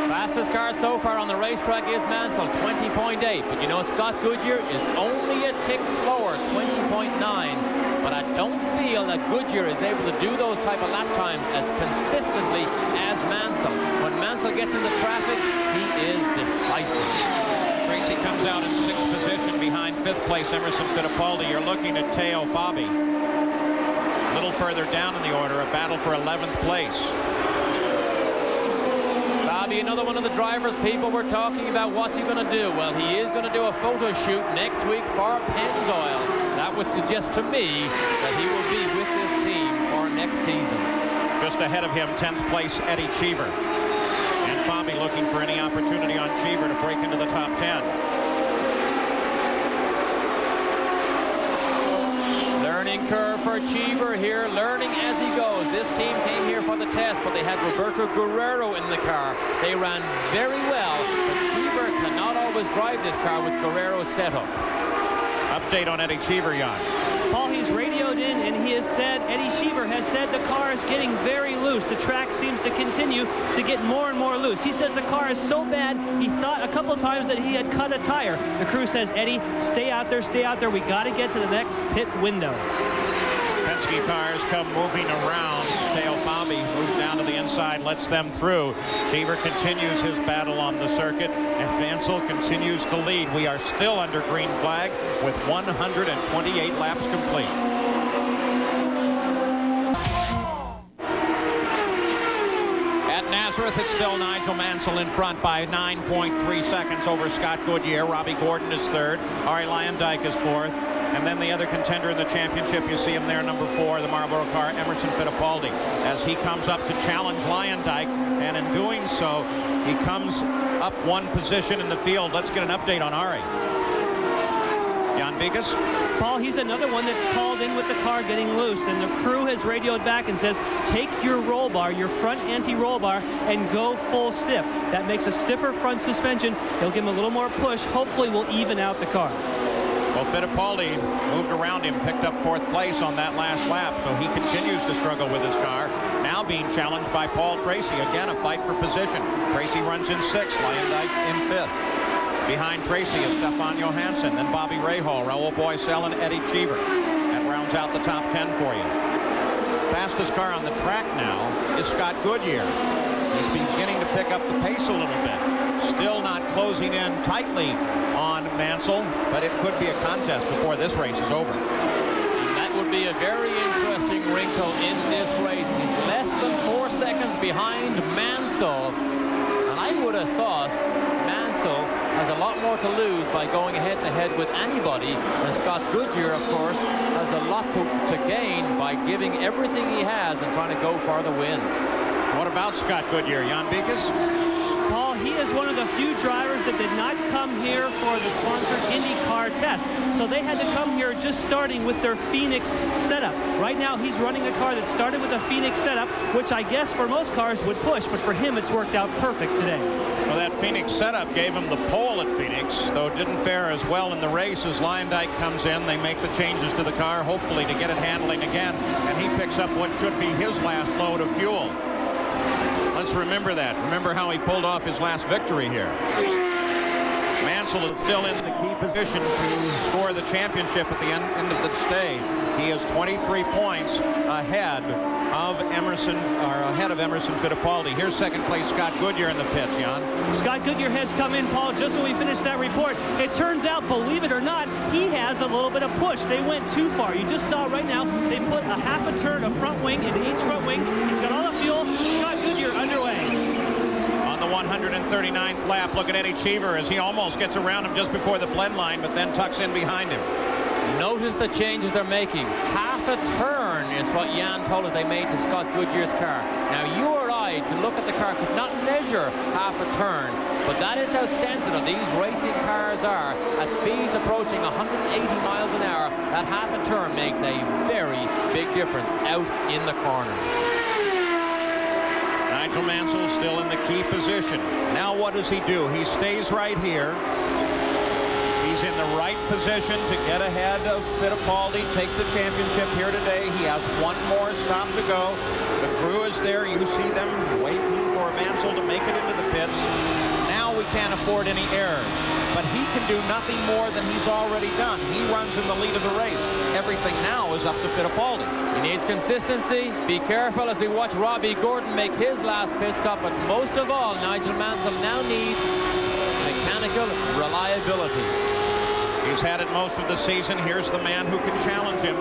Fastest car so far on the racetrack is Mansell, 20.8. But you know, Scott Goodyear is only a tick slower, 20.9. But I don't feel that Goodyear is able to do those type of lap times as consistently as Mansell. When Mansell gets into traffic, he is decisive. Tracy comes out in 6th position behind 5th place Emerson Fittipaldi. You're looking at Teo Fabi. A little further down in the order, a battle for 11th place. Another one of the drivers people were talking about. What's he going to do? Well, he is going to do a photo shoot next week for Pennzoil. That would suggest to me that he will be with this team for next season. Just ahead of him, 10th place Eddie Cheever. And Fabi looking for any opportunity on Cheever to break into the top 10. Learning curve for Cheever here, learning as he goes. This team came here for the test, but they had Roberto Guerrero in the car. They ran very well, but Cheever cannot always drive this car with Guerrero's setup. Update on Eddie Cheever, Jan. Paul, he's radioed in and he has said, Eddie Cheever has said the car is getting very loose. The track seems to continue to get more and more loose. He says the car is so bad, he thought a couple times that he had cut a tire. The crew says, Eddie, stay out there, stay out there. We got to get to the next pit window. Penske cars come moving around. Teo Fabi moves down to the inside, lets them through. Cheever continues his battle on the circuit, and Mansell continues to lead. We are still under green flag with 128 laps complete. At Nazareth, it's still Nigel Mansell in front by 9.3 seconds over Scott Goodyear. Robbie Gordon is 3rd. Arie Luyendyk is 4th. And then the other contender in the championship, you see him there, number 4, the Marlboro car, Emerson Fittipaldi, as he comes up to challenge Luyendyk. And in doing so, he comes up 1 position in the field. Let's get an update on Arie. Jan Bigas? Paul, he's another one that's called in with the car getting loose, and the crew has radioed back and says, take your roll bar, your front anti-roll bar, and go full stiff. That makes a stiffer front suspension. They'll give him a little more push. Hopefully will even out the car. Well, Fittipaldi moved around him, picked up 4th place on that last lap, so he continues to struggle with his car. Now being challenged by Paul Tracy. Again, a fight for position. Tracy runs in 6th, Luyendyk in 5th. Behind Tracy is Stefan Johansson, then Bobby Rahal, Raul Boisel, and Eddie Cheever. That rounds out the top 10 for you. Fastest car on the track now is Scott Goodyear. He's beginning to pick up the pace a little bit. Still not closing in tightly on Mansell, but it could be a contest before this race is over. And that would be a very interesting wrinkle in this race. He's less than 4 seconds behind Mansell, and I would have thought Mansell has a lot more to lose by going head-to-head with anybody, and Scott Goodyear, of course, has a lot to gain by giving everything he has and trying to go for the win. What about Scott Goodyear, Jan Bikas? Paul, he is one of the few drivers that did not come here for the sponsored IndyCar test. So they had to come here just starting with their Phoenix setup. Right now, he's running a car that started with a Phoenix setup, which I guess for most cars would push, but for him, it's worked out perfect today. Well, that Phoenix setup gave him the pole at Phoenix, though it didn't fare as well in the race. As Luyendyk comes in, they make the changes to the car, hopefully to get it handling again, and he picks up what should be his last load of fuel. Let's remember that. Remember how he pulled off his last victory here. Mansell is still in the key position to score the championship at the end of the stay. He is 23 points ahead of Emerson Fittipaldi. Here's 2nd place Scott Goodyear in the pits, Jan. Scott Goodyear has come in, Paul, just when we finished that report. It turns out, believe it or not, he has a little bit of push. They went too far. You just saw right now, they put a half a turn of front wing into each front wing. He's got all the fuel. Scott Goodyear underway. On the 139th lap, look at Eddie Cheever as he almost gets around him just before the blend line, but then tucks in behind him. Notice the changes they're making. Half a turn is what Jan told us they made to Scott Goodyear's car. Now, you or I way to look at the car, could not measure half a turn. But that is how sensitive these racing cars are. At speeds approaching 180 miles an hour, that half a turn makes a very big difference out in the corners. Nigel Mansell still in the key position. Now what does he do? He stays right here. He's in the right position to get ahead of Fittipaldi, take the championship here today. He has one more stop to go. The crew is there. You see them waiting for Mansell to make it into the pits. Now we can't afford any errors. But he can do nothing more than he's already done. He runs in the lead of the race. Everything now is up to Fittipaldi. He needs consistency. Be careful as we watch Robbie Gordon make his last pit stop. But most of all, Nigel Mansell now needs mechanical reliability. He's had it most of the season. Here's the man who can challenge him.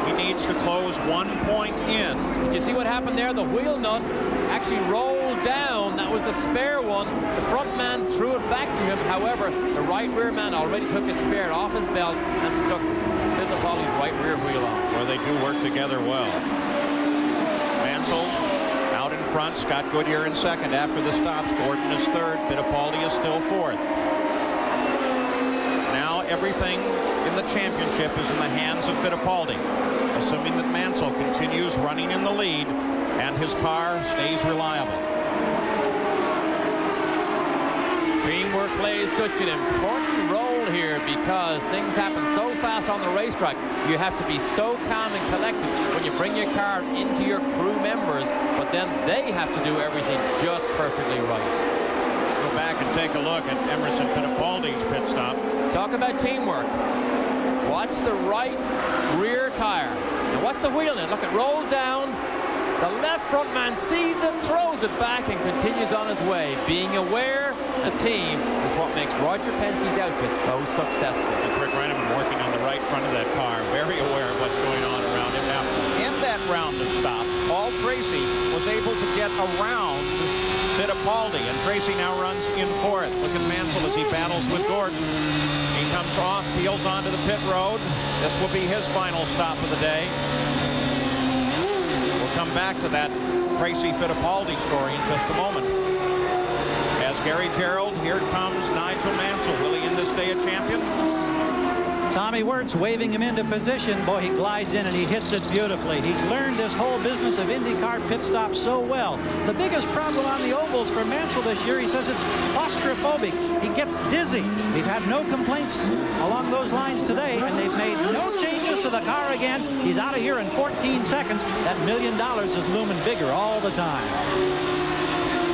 He needs to close 1 point in. Did you see what happened there? The wheel nut actually rolled down. That was the spare one. The front man threw it back to him. However, the right rear man already took his spare off his belt and stuck Fittipaldi's right rear wheel on. Well, they do work together well. Mansell out in front. Scott Goodyear in second after the stops. Gordon is third. Fittipaldi is still fourth. Now everything in the championship is in the hands of Fittipaldi, assuming that Mansell continues running in the lead and his car stays reliable. Teamwork plays such an important role here because things happen so fast on the racetrack. You have to be so calm and collected when you bring your car into your crew members, but then they have to do everything just perfectly right. Go back and take a look at Emerson Fittipaldi's pit stop. Talk about teamwork. Watch the right rear tire. And watch the wheel in. Look, it rolls down. The left front man sees it, throws it back, and continues on his way. Being aware of the team is what makes Roger Penske's outfit so successful. It's Rick Reineman working on the right front of that car, very aware of what's going on around him. Now, in that round of stops, Paul Tracy was able to get around Fittipaldi, and Tracy now runs in fourth. Look at Mansell as he battles with Gordon. He comes off, peels onto the pit road. This will be his final stop of the day. We'll come back to that Tracy Fittipaldi story in just a moment. As Gary Gerald, here comes Nigel Mansell. Will he end this day a champion? Tommy Wirtz waving him into position. Boy, he glides in and he hits it beautifully. He's learned this whole business of IndyCar pit stops so well. The biggest problem on the ovals for Mansell this year, he says it's claustrophobic. He gets dizzy. We've had no complaints along those lines today, and they've made no changes to the car again. He's out of here in 14 seconds. That $1 million is looming bigger all the time.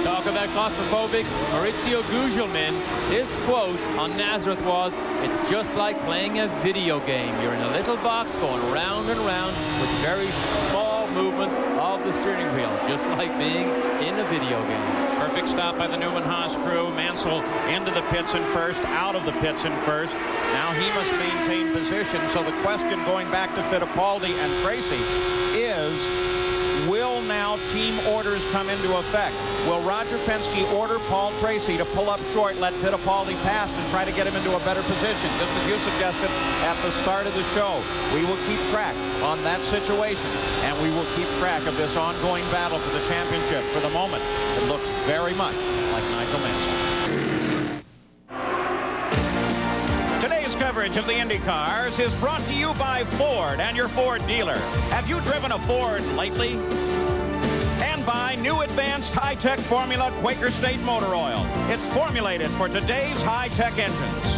Talk about claustrophobic. Maurizio Gugelmin, his quote on Nazareth was, "It's just like playing a video game. You're in a little box going round and round with very small movements of the steering wheel, just like being in a video game." Perfect stop by the Newman Haas crew. Mansell into the pits in first, out of the pits in first. Now he must maintain position. So the question going back to Fittipaldi and Tracy is, will now team orders come into effect? Will Roger Penske order Paul Tracy to pull up short, let Fittipaldi pass, and try to get him into a better position? Just as you suggested at the start of the show, we will keep track on that situation, and we will keep track of this ongoing battle for the championship. For the moment, it looks very much like Nigel Mansell. Today's coverage of the IndyCars is brought to you by Ford and your Ford dealer. Have you driven a Ford lately? And by new advanced high-tech formula Quaker State Motor Oil. It's formulated for today's high-tech engines.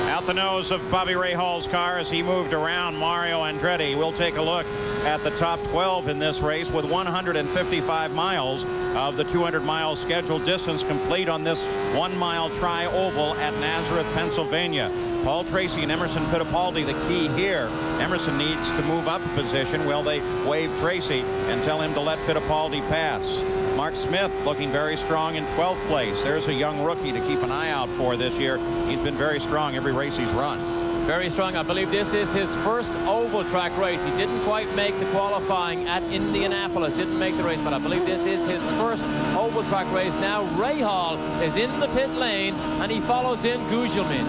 Out the nose of Bobby Rahall's car as he moved around Mario Andretti. We'll take a look at the top 12 in this race with 155 miles of the 200-mile scheduled distance complete on this 1-mile tri-oval at Nazareth, Pennsylvania. Paul Tracy and Emerson Fittipaldi, the key here. Emerson needs to move up a position. Will they wave Tracy and tell him to let Fittipaldi pass? Mark Smith looking very strong in 12th place. There's a young rookie to keep an eye out for this year. He's been very strong every race he's run. Very strong. I believe this is his first oval track race. He didn't quite make the qualifying at Indianapolis, didn't make the race, but I believe this is his first oval track race. Now Rahal is in the pit lane, and he follows in Gugelmin.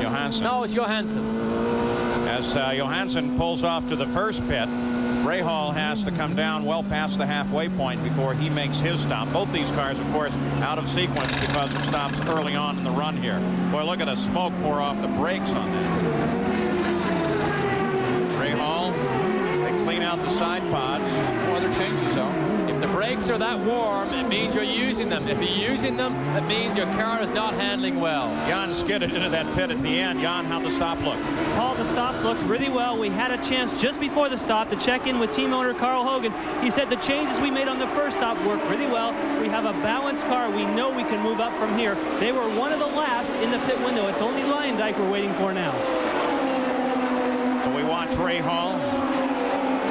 Johansson. No, it's Johansson. As Johansson pulls off to the first pit, Rahal has to come down well past the halfway point before he makes his stop. Both these cars, of course, out of sequence because of stops early on in the run here. Boy, look at the smoke pour off the brakes on that. Rahal, they clean out the side pods. No other changes, though. If the brakes are that warm, it means you're using them. If you're using them, it means your car is not handling well. Jan skidded into that pit at the end. Jan, how'd the stop look? Paul, the stop looked really well. We had a chance just before the stop to check in with team owner Carl Hogan. He said the changes we made on the first stop worked really well. We have a balanced car. We know we can move up from here. They were one of the last in the pit window. It's only Leyendijk we're waiting for now. So we watch Rahal.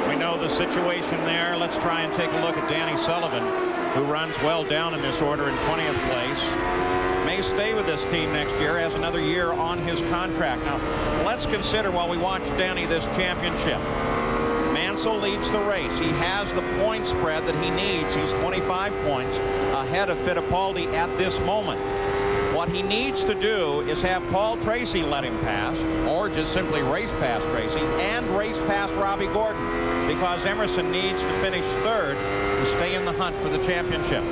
We know the situation there. Let's try and take a look at Danny Sullivan, who runs well down in this order in 20th place. May stay with this team next year, has another year on his contract. Now, let's consider while we watch Danny this championship. Mansell leads the race. He has the point spread that he needs. He's 25 points ahead of Fittipaldi at this moment. What he needs to do is have Paul Tracy let him pass, or just simply race past Tracy, and race past Robbie Gordon, because Emerson needs to finish third to stay in the hunt for the championship.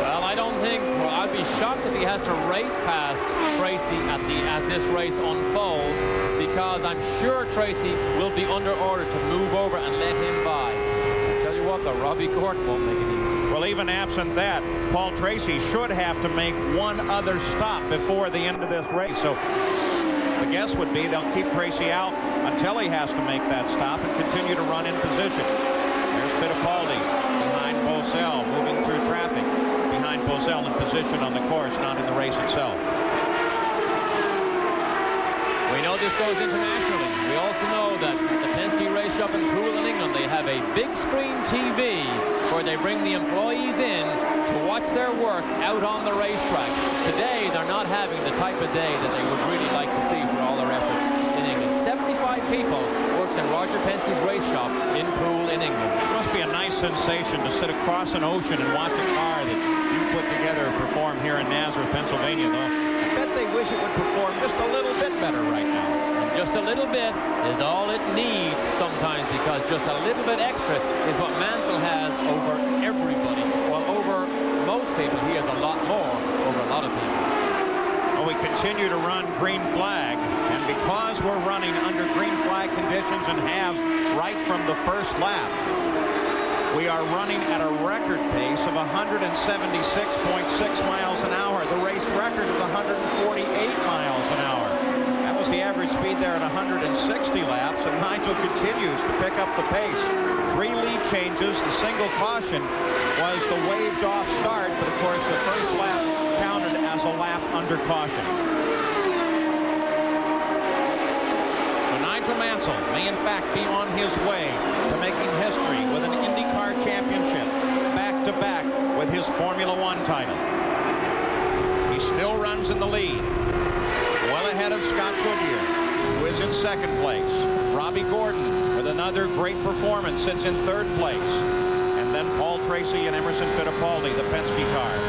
Well, I don't think, well, I'd be shocked if he has to race past Tracy as this race unfolds, because I'm sure Tracy will be under orders to move over and let him by. I'll tell you what, though, Robbie Gordon won't make it easy. Well, even absent that, Paul Tracy should have to make one other stop before the end of this race. So the guess would be they'll keep Tracy out until he has to make that stop and continue to run in position. There's Fittipaldi behind Bosell, moving through traffic. Behind Bosell in position on the course, not in the race itself. We know this goes internationally. We also know that the Penske race shop in Poole in England, they have a big screen TV where they bring the employees in to watch their work out on the racetrack. Today, they're not having the type of day that they would really like to see for all their efforts in England. 75 people works in Roger Penske's race shop in Poole in England. It must be a nice sensation to sit across an ocean and watch a car that you put together and perform here in Nazareth, Pennsylvania, though. I bet they wish it would perform just a little bit better right now. And just a little bit is all it needs sometimes, because just a little bit extra is what Mansell has over everybody. Well, over most people, he has a lot more over a lot of people. Well, we continue to run green flag, and because we're running under green flag conditions and have right from the first lap, we are running at a record pace of 176.6 miles an hour. The race record is 148 miles an hour. That was the average speed there at 160 laps, and Nigel continues to pick up the pace. 3 lead changes. The single caution was the waved off start, but of course the first lap counted as a lap under caution. So Nigel Mansell may in fact be on his way to making history with an IndyCar championship back-to-back with his Formula One title. He still runs in the lead, well ahead of Scott Goodyear, who is in second place. Robbie Gordon, with another great performance, sits in third place. And then Paul Tracy and Emerson Fittipaldi, the Penske cars.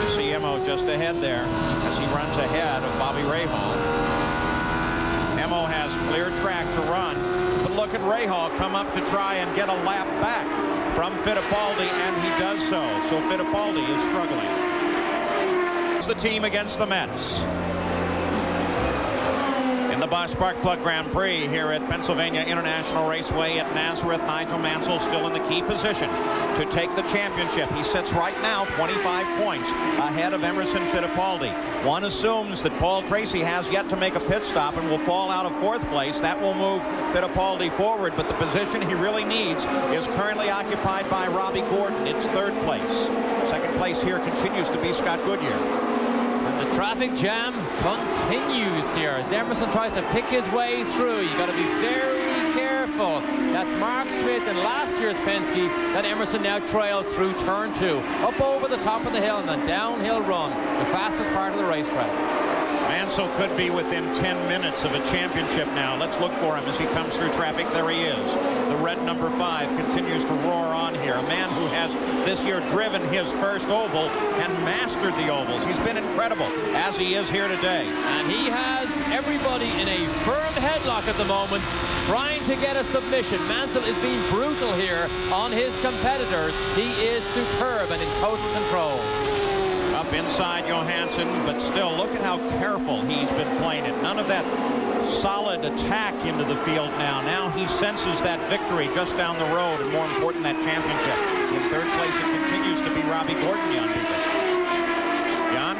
You see Emo just ahead there as he runs ahead of Bobby Rahal. Emo has clear track to run, but look at Rahal come up to try and get a lap back from Fittipaldi, and he does so. So Fittipaldi is struggling. It's the team against the Mets. In the Bosch Spark Plug Grand Prix here at Pennsylvania International Raceway at Nazareth, Nigel Mansell still in the key position to take the championship. He sits right now 25 points ahead of Emerson Fittipaldi. One assumes that Paul Tracy has yet to make a pit stop and will fall out of fourth place. That will move Fittipaldi forward, but the position he really needs is currently occupied by Robbie Gordon. It's third place. Second place here continues to be Scott Goodyear. The traffic jam continues here as Emerson tries to pick his way through. You got to be very careful. That's Mark Smith in last year's Penske that Emerson now trails through turn 2, up over the top of the hill and the downhill run, the fastest part of the racetrack. Mansell could be within 10 minutes of a championship now. Let's look for him as he comes through traffic. There he is. The red number 5 continues to roar on here. A man who has this year driven his first oval and mastered the ovals. He's been incredible, as he is here today. And he has everybody in a firm headlock at the moment, trying to get a submission. Mansell is being brutal here on his competitors. He is superb and in total control. Up inside Johansson, but still, look at how careful he's been playing it. None of that solid attack into the field now. Now he senses that victory just down the road, and more important, that championship. In third place, it continues to be Robbie Gordon, Jan Lucas. Jan?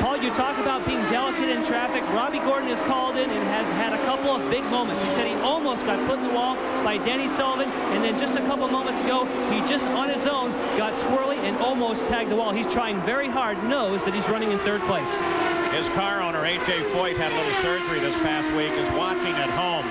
Paul, you talk about being delicate in traffic. Robbie Gordon is called in and has had a couple of big moments. He said he almost got put in the wall by Danny Sullivan, and then just a couple of moments ago, he just on his own got squirrely and almost tagged the wall. He's trying very hard, knows that he's running in third place. His car owner, AJ.FOYT, had a little surgery this past week, is watching at home.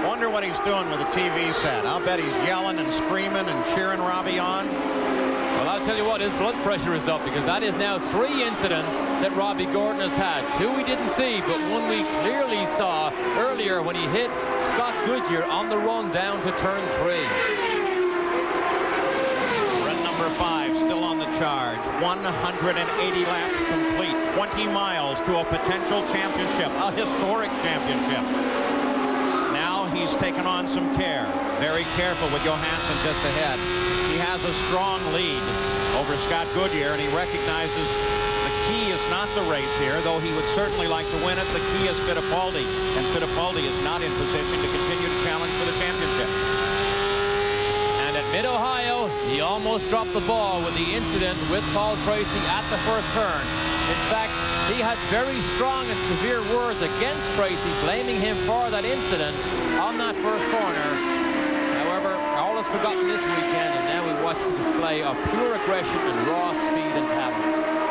Wonder what he's doing with the TV set. I'll bet he's yelling and screaming and cheering Robbie on. Well, I'll tell you what, his blood pressure is up, because that is now 3 incidents that Robbie Gordon has had. 2 we didn't see, but 1 we clearly saw earlier when he hit Scott Goodyear on the run down to turn 3. Red number 5 still on the charge. 180 laps complete. 20 miles to a potential championship, a historic championship. Now he's taken on some care. Very careful with Johansson just ahead. He has a strong lead over Scott Goodyear, and he recognizes the key is not the race here, though he would certainly like to win it. The key is Fittipaldi, and Fittipaldi is not in position to continue to challenge for the championship. And at Mid-Ohio, he almost dropped the ball with the incident with Paul Tracy at the first turn. In fact, he had very strong and severe words against Tracy, blaming him for that incident on that first corner. However, all is forgotten this weekend, and now we watch the display of pure aggression and raw speed and talent.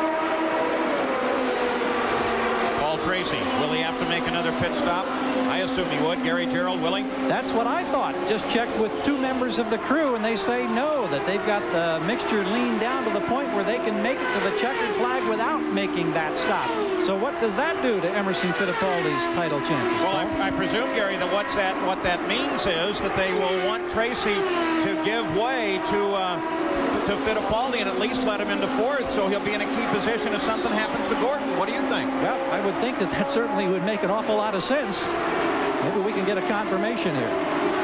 Paul Tracy, will he have to make another pit stop? I assume he would. Gary Gerald, will he? That's what I thought. Just checked with 2 members of the crew, and they say no, that they've got the mixture leaned down to the point where they can make it to the checkered flag without making that stop. So what does that do to Emerson Fittipaldi's title chances? Well, I presume, Gary, that what that means is that they will want Tracy to give way to Fittipaldi and at least let him into 4th, so he'll be in a key position if something happens to Gordon. What do you think? Well, I would think that certainly would make an awful lot of sense. Maybe we can get a confirmation here.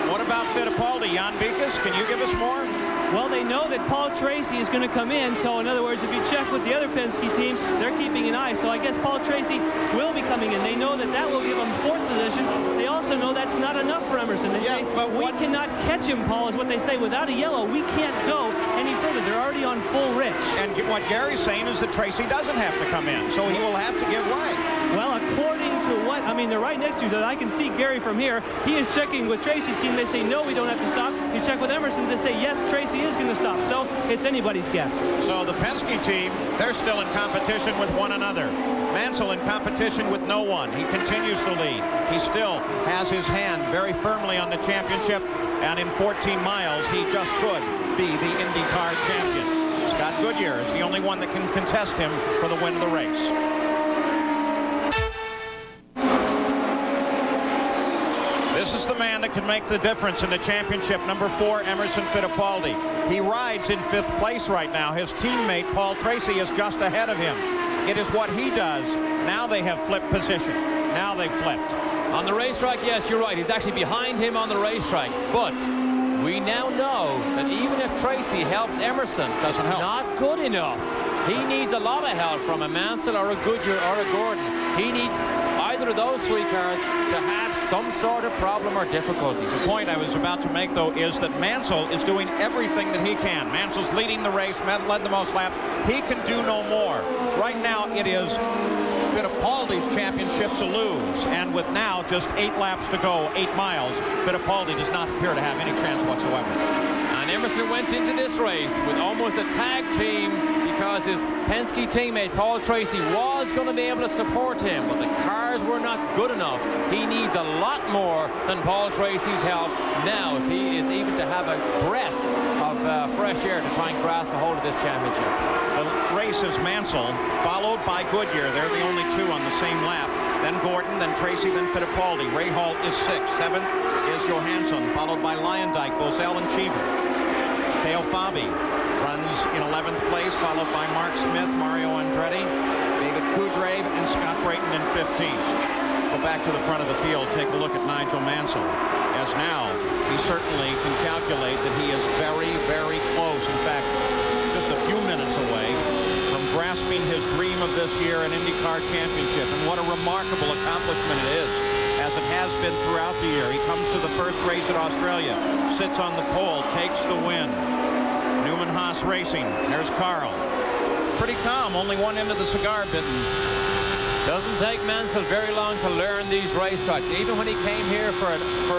What about Fittipaldi? Jan Beekes, can you give us more? Well, they know that Paul Tracy is going to come in, so in other words, if you check with the other Penske team, they're keeping an eye. So I guess Paul Tracy will be coming in. They know that that will give him 4th position. They also know that's not enough for Emerson. They say, but we cannot catch him, Paul, is what they say. Without a yellow, we can't go any further. They're already on full rich. And what Gary's saying is that Tracy doesn't have to come in, so he will have to give way. Well, according to what, I mean, they're right next to each other. I can see Gary from here. He is checking with Tracy's team. They say, no, we don't have to stop. You check with Emerson's, they say, yes, Tracy is going to stop. So it's anybody's guess. So the Penske team, they're still in competition with one another. Mansell in competition with no one. He continues to lead. He still has his hand very firmly on the championship, and in 14 miles, he just could be the IndyCar champion. Scott Goodyear is the only one that can contest him for the win of the race. This is the man that can make the difference in the championship. Number 4, Emerson Fittipaldi. He rides in 5th place right now. His teammate, Paul Tracy, is just ahead of him. It is what he does. Now they have flipped position. Now they've flipped. On the racetrack, yes, you're right. He's actually behind him on the racetrack. But we now know that even if Tracy helps Emerson, that's not good enough. He needs a lot of help from a Mansell or a Goodyear or a Gordon. He needs either of those 3 cars to have some sort of problem or difficulty. The point I was about to make, though, is that Mansell is doing everything that he can. Mansell's leading the race, led the most laps. He can do no more. Right now, it is Fittipaldi's championship to lose. And with now just 8 laps to go, 8 miles, Fittipaldi does not appear to have any chance whatsoever. And Emerson went into this race with almost a tag team because his Penske teammate, Paul Tracy, was going to be able to support him, but the cars were not good enough. He needs a lot more than Paul Tracy's help now if he is even to have a breath of fresh air to try and grasp a hold of this championship. The race is Mansell, followed by Goodyear. They're the only two on the same lap. Then Gordon, then Tracy, then Fittipaldi. Rahal is 6th. 7th is Johansson, followed by Lyondike, Bozell, and Cheever. Teo Fabi runs in 11th place, followed by Mark Smith, Mario Andretti, David Kudrave, and Scott Brayton in 15th. Go back to the front of the field, take a look at Nigel Mansell. As now, he certainly can calculate that he is very, very close. In fact, just a few minutes away from grasping his dream of this year, an IndyCar championship. And what a remarkable accomplishment it is, as it has been throughout the year. He comes to the first race at Australia, sits on the pole, takes the win. Newman Haas Racing. There's Carl. Pretty calm, only one end of the cigar bitten. Doesn't take Mansell very long to learn these racetracks. Even when he came here for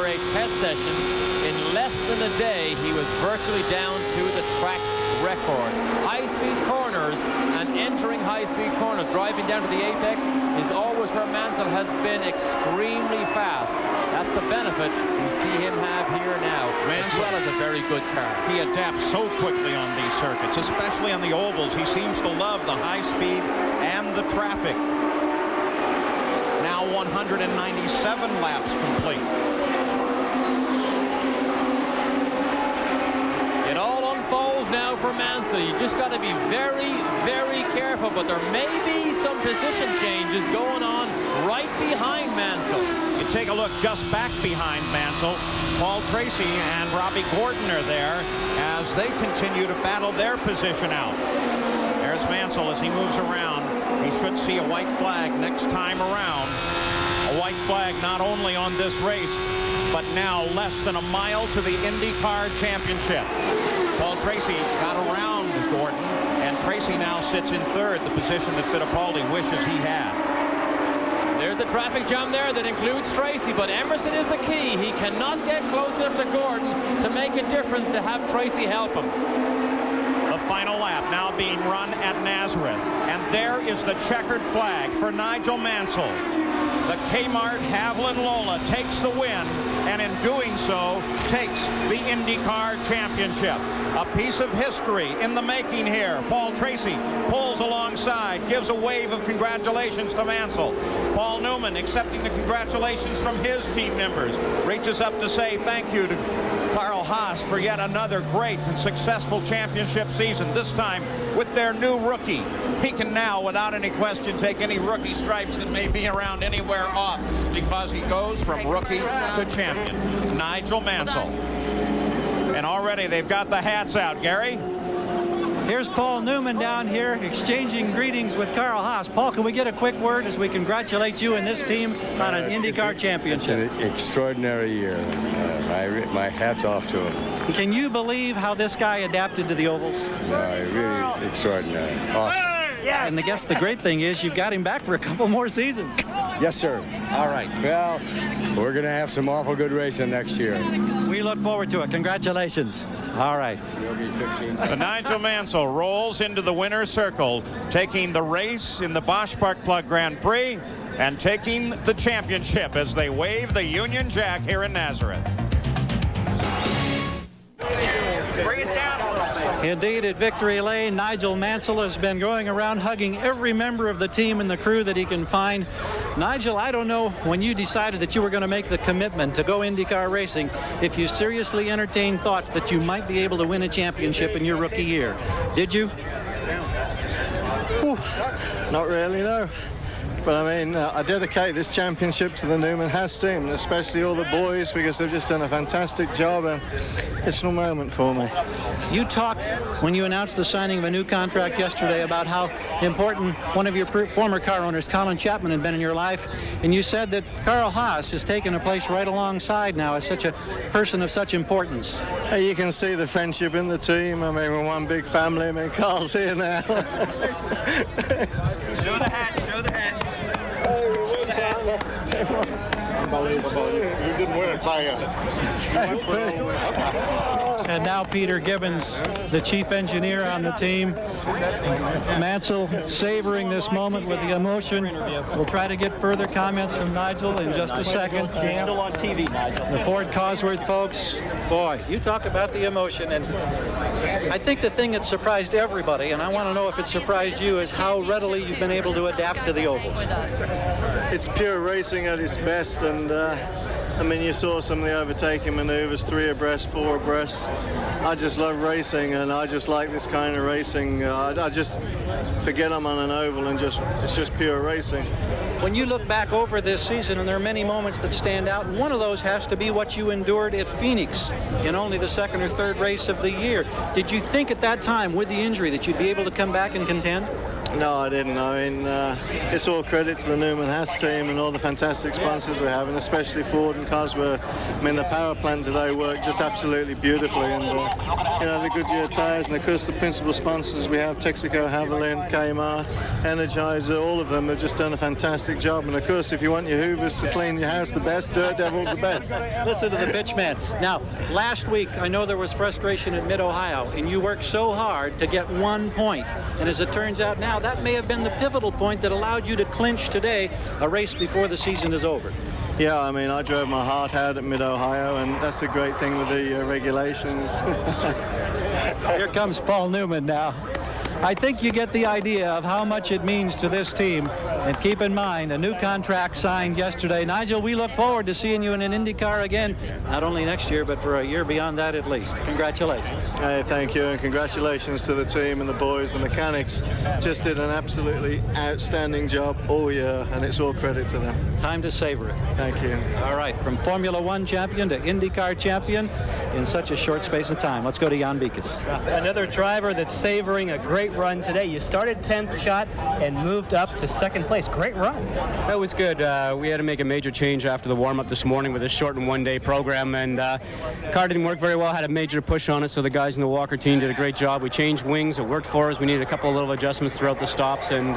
a test session, in less than a day, he was virtually down to the track record. High-speed corners and entering high-speed corners, driving down to the apex, is always where Mansell has been extremely fast. That's the benefit we see him have here now, as well as a very good car. He adapts so quickly on these circuits, especially on the ovals. He seems to love the high speed and the traffic. Now 197 laps complete. It all unfolds now for Mansell. You just got to be very, very careful, but there may be some position changes going on right behind Mansell. You take a look just back behind Mansell. Paul Tracy and Robbie Gordon are there as they continue to battle their position out. There's Mansell as he moves around. He should see a white flag next time around. A white flag not only on this race, but now less than a mile to the IndyCar Championship. Paul Tracy got around Gordon, and Tracy now sits in 3rd, the position that Fittipaldi wishes he had. There's the traffic jam there that includes Tracy, but Emerson is the key. He cannot get close enough to Gordon to make a difference to have Tracy help him. The final lap now being run at Nazareth, and there is the checkered flag for Nigel Mansell. The KMART Haviland Lola takes the win, and in doing so takes the IndyCar Championship. A piece of history in the making here. Paul Tracy pulls alongside, gives a wave of congratulations to Mansell. Paul Newman, accepting the congratulations from his team members, reaches up to say thank you to Carl Haas for yet another great and successful championship season, this time with their new rookie. He can now, without any question, take any rookie stripes that may be around anywhere off, because he goes from rookie to champion. Nigel Mansell. And already they've got the hats out, Gary. Here's Paul Newman down here exchanging greetings with Carl Haas. Paul, can we get a quick word as we congratulate you and this team on an IndyCar championship? It's an extraordinary year. My hat's off to him. Can you believe how this guy adapted to the ovals? Really extraordinary. Awesome. Yes. And I guess the great thing is you've got him back for a couple more seasons. Yes, sir. All right. Well, we're going to have some awful good racing next year. We look forward to it. Congratulations. All right. Nigel Mansell rolls into the winner's circle, taking the race in the Bosch Spark Plug Grand Prix and taking the championship as they wave the Union Jack here in Nazareth. Bring it down a little bit. Indeed, at Victory Lane, Nigel Mansell has been going around hugging every member of the team and the crew that he can find. Nigel, I don't know when you decided that you were going to make the commitment to go IndyCar racing, if you seriously entertained thoughts that you might be able to win a championship in your rookie year. Did you? Ooh, not really, no. But I mean, I dedicate this championship to the Newman Haas team, and especially all the boys, because they've just done a fantastic job, and it's a moment for me. You talked, when you announced the signing of a new contract yesterday, about how important one of your former car owners, Colin Chapman, had been in your life, and you said that Carl Haas has taken a place right alongside now as such a person of such importance. You can see the friendship in the team. I mean, we're one big family. I mean, Carl's here now. Show the hat, show the hat. Unbelievable. You didn't win it by And And now Peter Gibbons, the chief engineer on the team. Mansell savoring this moment with the emotion. We'll try to get further comments from Nigel in just a second. You're still on TV, Nigel. The Ford Cosworth folks, boy, you talk about the emotion. And I think the thing that surprised everybody, and I want to know if it surprised you, is how readily you've been able to adapt to the ovals. It's pure racing at its best, and I mean, you saw some of the overtaking maneuvers, 3 abreast, 4 abreast. I just love racing, and I just like this kind of racing. I just forget I'm on an oval, and it's just pure racing. When you look back over this season, and there are many moments that stand out, and one of those has to be what you endured at Phoenix in only the 2nd or 3rd race of the year. Did you think at that time, with the injury, that you'd be able to come back and contend? No, I didn't. I mean, it's all credit to the Newman Haas team and all the fantastic sponsors we have, and especially Ford and Cosworth. I mean, the power plant today worked just absolutely beautifully, and you know, the Goodyear tires, and of course the principal sponsors we have, TEXACO, VALVOLINE, KMART, Energizer, all of them have just done a fantastic job. And of course, if you want your Hoovers to clean your house the best, Dirt Devil's the best. Listen to the bitch man. Now, last week, I know there was frustration at Mid-Ohio, and you worked so hard to get 1 point. And as it turns out now, that may have been the pivotal point that allowed you to clinch today a race before the season is over. Yeah, I mean, I drove my heart out at Mid-Ohio, and that's a great thing with the regulations. Here comes Paul Newman now. I think you get the idea of how much it means to this team. And keep in mind, a new contract signed yesterday. Nigel, we look forward to seeing you in an IndyCar again, not only next year, but for a year beyond that at least. Congratulations. Hey, thank you, and congratulations to the team and the boys. The mechanics just did an absolutely outstanding job all year, and it's all credit to them. Time to savor it. Thank you. All right, from Formula One champion to IndyCar champion in such a short space of time. Let's go to Jan Beekes. Another driver that's savoring a great run today. You started 10th, Scott, and moved up to 2nd place. Great run. That was good. We had to make a major change after the warm-up this morning with a shortened one-day program, and car didn't work very well. Had a major push on it, so the guys in the Walker team did a great job. We changed wings. It worked for us. We needed a couple of little adjustments throughout the stops, and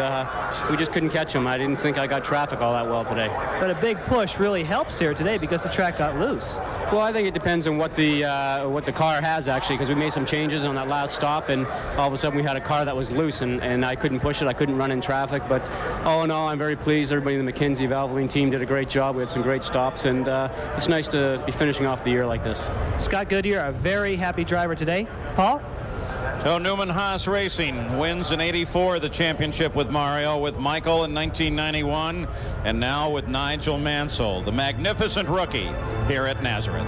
we just couldn't catch them. I didn't think I got traffic all that well today. But a big push really helps here today because the track got loose. Well, I think it depends on what the car has, actually, because we made some changes on that last stop, and all of a sudden we had a car that was loose, and I couldn't push it. I couldn't run in traffic, but all in all, I'm very pleased. Everybody in the MACKENZIE Valvoline team did a great job. We had some great stops, and it's nice to be finishing off the year like this. Scott Goodyear, a very happy driver today. Paul? So Newman Haas Racing wins in '84 the championship with Mario, with Michael in 1991, and now with Nigel Mansell, the magnificent rookie here at Nazareth.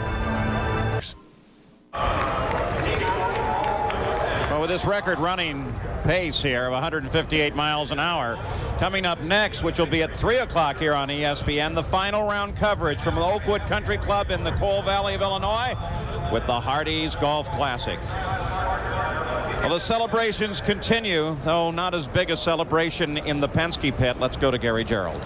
Well, with this record running pace here of 158 miles an hour, coming up next, which will be at 3 o'clock here on ESPN, the final round coverage from the Oakwood Country Club in the Coal Valley of Illinois with the Hardee's Golf Classic. Well, the celebrations continue, though not as big a celebration in the Penske pit. Let's go to Gary Gerald.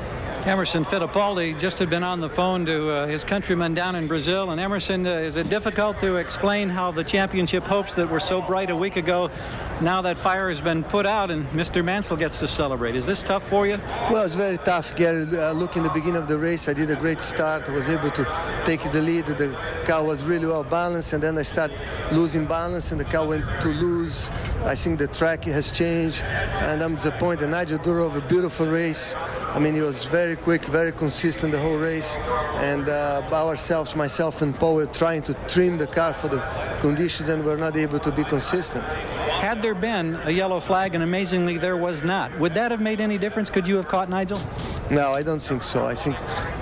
Emerson Fittipaldi just had been on the phone to his countryman down in Brazil. And Emerson, is it difficult to explain how the championship hopes that were so bright a week ago, now that fire has been put out and Mr. Mansell gets to celebrate? Is this tough for you? Well, it's very tough, Gary. Look, in the beginning of the race, I did a great start. I was able to take the lead. The car was really well balanced, and then I started losing balance, and the car went to loose. I think the track has changed, and I'm disappointed. Nigel drove a beautiful race. I mean, he was very quick, very consistent the whole race, and ourselves, myself and Paul, were trying to trim the car for the conditions, and we're not able to be consistent. Had there been a yellow flag, and amazingly there was not, would that have made any difference? Could you have caught Nigel? No, I don't think so. I think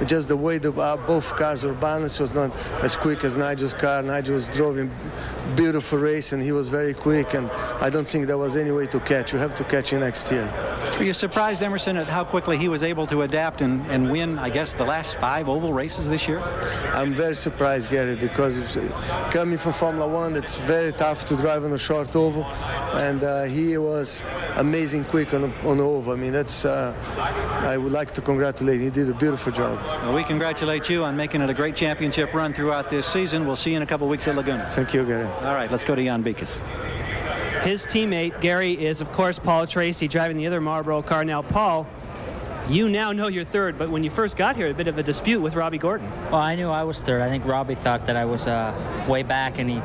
just the way both cars were balanced was not as quick as Nigel's car. Nigel was driving beautiful race, and he was very quick, and I don't think there was any way to catch. You have to catch him next year. Were you surprised, Emerson, at how quickly he was able to adapt and win, I guess, the last 5 oval races this year? I'm very surprised, Gary, because coming from Formula One, it's very tough to drive on a short oval, and he was amazing quick on the oval. I mean, that's I would like to congratulate him. He did a beautiful job. Well, we congratulate you on making it a great championship run throughout this season. We'll see you in a couple weeks at Laguna. Thank you, Gary. All right, let's go to Jan Beekes. His teammate, Gary, is, of course, Paul Tracy, driving the other Marlboro car. Now, Paul, You now know you're third, but when you first got here, a bit of a dispute with Robbie Gordon. Well, I knew I was third. I think Robbie thought that I was way back, and